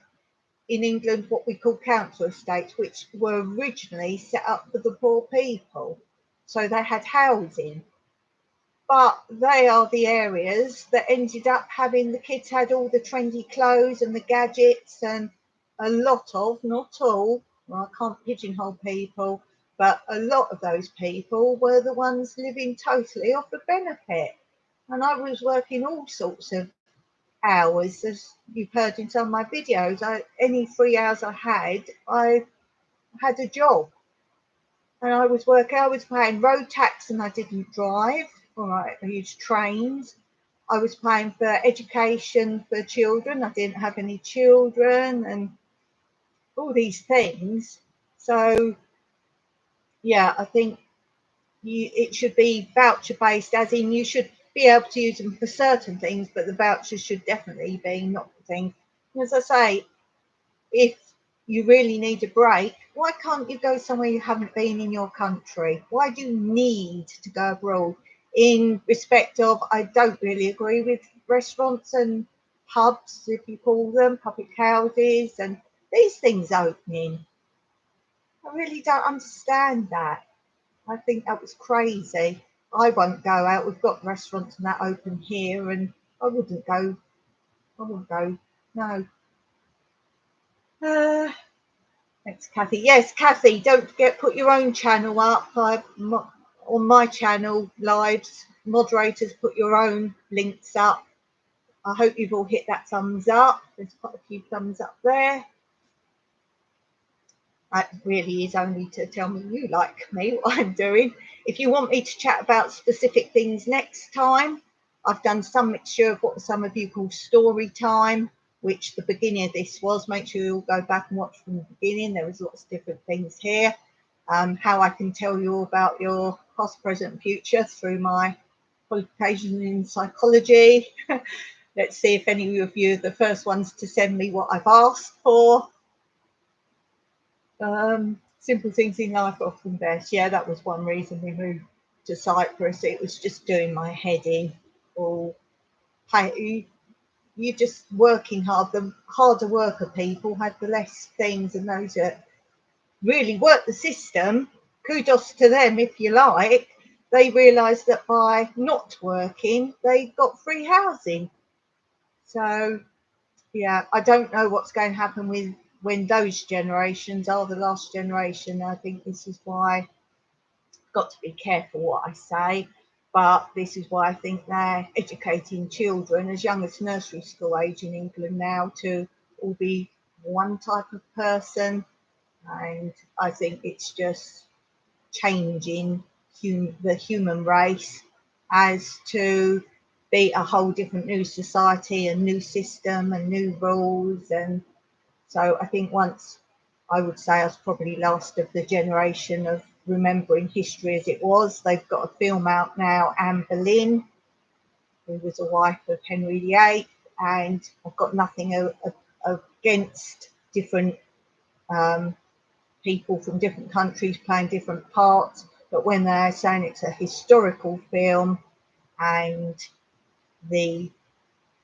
in England what we call council estates, which were originally set up for the poor people. So they had housing. But they are the areas that ended up having the kids had all the trendy clothes and the gadgets, and a lot of, not all, well, I can't pigeonhole people, but a lot of those people were the ones living totally off the benefit. And I was working all sorts of hours, as you've heard in some of my videos. Any 3 hours I had a job, and I was working. I was paying road tax, and I didn't drive. All right, I used trains. I was paying for education for children. I didn't have any children, and all these things. So yeah, I think it should be voucher based, as in you should be able to use them for certain things, but the vouchers should definitely be not for things. And as I say, if you really need a break, why can't you go somewhere you haven't been in your country? Why do you need to go abroad? In respect of, I don't really agree with restaurants and pubs, if you call them, public houses, and these things opening. I really don't understand that. I think that was crazy. I won't go out. We've got restaurants and that open here, and I wouldn't go. I wouldn't go. No. Thanks, Kathy. Yes, Kathy, don't forget, put your own channel up. On my channel, lives, moderators, put your own links up. I hope you've all hit that thumbs up. There's quite a few thumbs up there. That really is only to tell me you like me, what I'm doing. If you want me to chat about specific things next time, I've done some mixture of what some of you call story time, which the beginning of this was. Make sure you all go back and watch from the beginning. There was lots of different things here. How I can tell you all about your past, present, and future through my qualification in psychology. Let's see if any of you are the first ones to send me what I've asked for. Simple things in life are often best. Yeah, that was one reason we moved to Cyprus. It was just doing my head in. Or you're just working hard. The harder worker people had the less things, and those that really work the system, kudos to them if you like, they realised that by not working, they got free housing. So yeah, I don't know what's going to happen with when those generations are the last generation. I think this is why I've got to be careful what I say, but this is why I think they're educating children as young as nursery school age in England now to all be one type of person. And I think it's just changing the human race as to be a whole different new society, a new system and new rules. And so I think once, I would say I was probably last of the generation of remembering history as it was. They've got a film out now, Anne Boleyn, who was a wife of Henry VIII, and I've got nothing against different people from different countries playing different parts, but when they're saying it's a historical film and the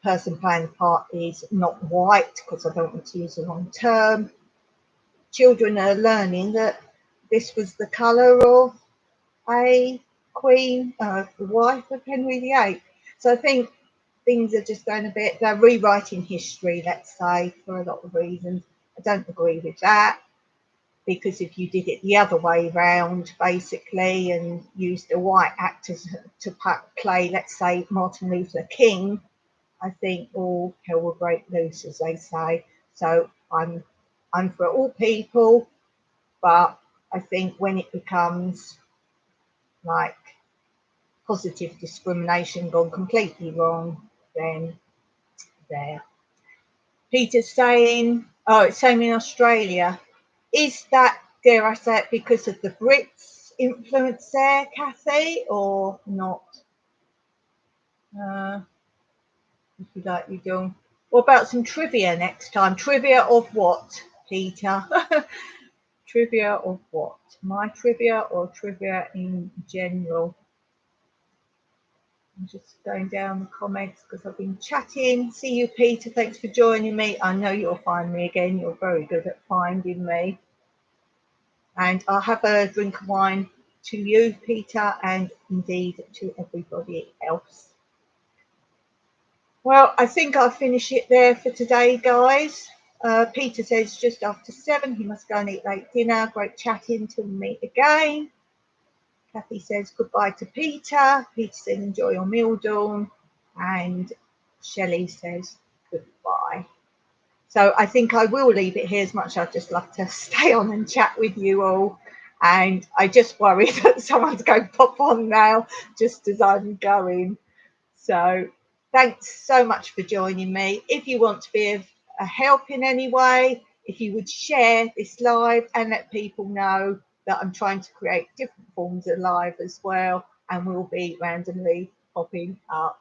person playing the part is not white, because I don't want to use the wrong term, children are learning that this was the colour of a queen, the wife of Henry VIII. So I think things are just going a bit, they're rewriting history, let's say, for a lot of reasons. I don't agree with that, because if you did it the other way round, basically, and used a white actor to play, let's say, Martin Luther King, I think all hell will break loose, as they say. So I'm for all people, but I think when it becomes like positive discrimination gone completely wrong, then there. Peter's saying, oh, it's same in Australia. Is that, dare I say it, because of the Brits' influence there, Kathy, or not? If you like, you don't. What about some trivia next time? Trivia of what, Peter? Trivia of what? My trivia or trivia in general? I'm just going down the comments because I've been chatting. See you, Peter. Thanks for joining me. I know you'll find me again. You're very good at finding me. And I'll have a drink of wine to you, Peter, and indeed to everybody else. Well, I think I'll finish it there for today, guys. Peter says just after 7, he must go and eat late dinner. Great chatting, till we meet again. Kathy says goodbye to Peter. Peter says enjoy your meal, Dawn. And Shelley says goodbye. So I think I will leave it here, as much as I'd just love to stay on and chat with you all. And I just worry that someone's going to pop on now just as I'm going. So thanks so much for joining me. If you want to be a help in any way, if you would share this live and let people know that I'm trying to create different forms of live as well, and will be randomly popping up.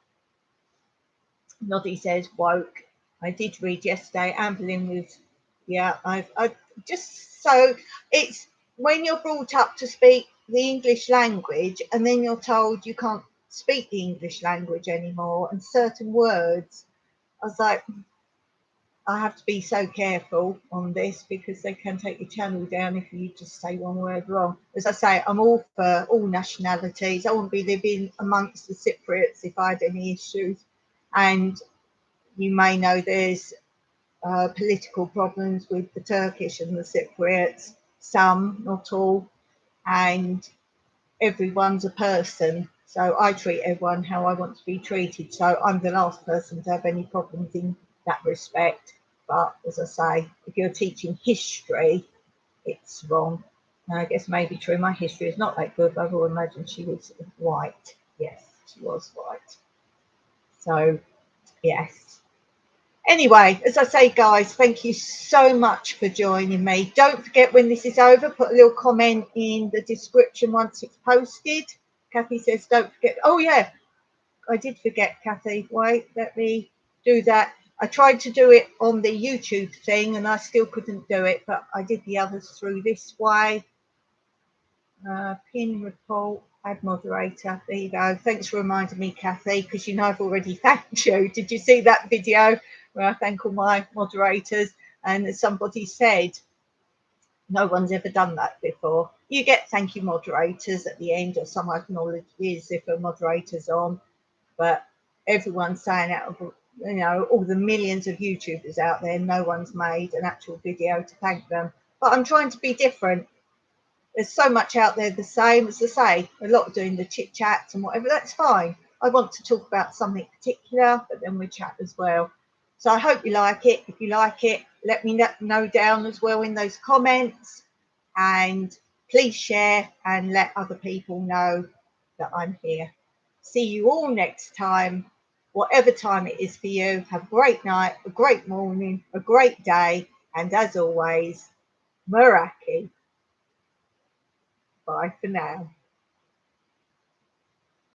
Noddy says woke. I did read yesterday. Amberlynn was, yeah, I just, so it's when you're brought up to speak the English language and then you're told you can't speak the English language anymore, and certain words, I was like, I have to be so careful on this because they can take your channel down if you just say one word wrong. As I say, I'm all for all nationalities. I wouldn't be living amongst the Cypriots if I had any issues. And you may know there's political problems with the Turkish and the Cypriots, some, not all, and everyone's a person. So I treat everyone how I want to be treated. So I'm the last person to have any problems in that respect. But as I say, if you're teaching history, it's wrong. Now, I guess maybe true, my history is not that good, but I will imagine she was white. Yes, she was white. So, yes. Anyway, as I say, guys, thank you so much for joining me. Don't forget, when this is over, put a little comment in the description once it's posted. Kathy says, don't forget. Oh, yeah, I did forget, Kathy. Wait, let me do that. I tried to do it on the YouTube thing and I still couldn't do it, but I did the others through this way. Pin report, add moderator. There you go. Thanks for reminding me, Kathy, because you know I've already thanked you. Did you see that video where I thank all my moderators? And as somebody said, no one's ever done that before. You get thank you moderators at the end, or some acknowledges if a moderator's on, but everyone's saying out of, you know, all the millions of YouTubers out there, no one's made an actual video to thank them. But I'm trying to be different. There's so much out there the same. As I say, a lot doing the chit chats and whatever, that's fine. I want to talk about something particular, but then we chat as well. So I hope you like it. If you like it, let me know down as well in those comments, and please share and let other people know that I'm here. See you all next time, whatever time it is for you. Have a great night, a great morning, a great day, and as always, Meraki. Bye for now.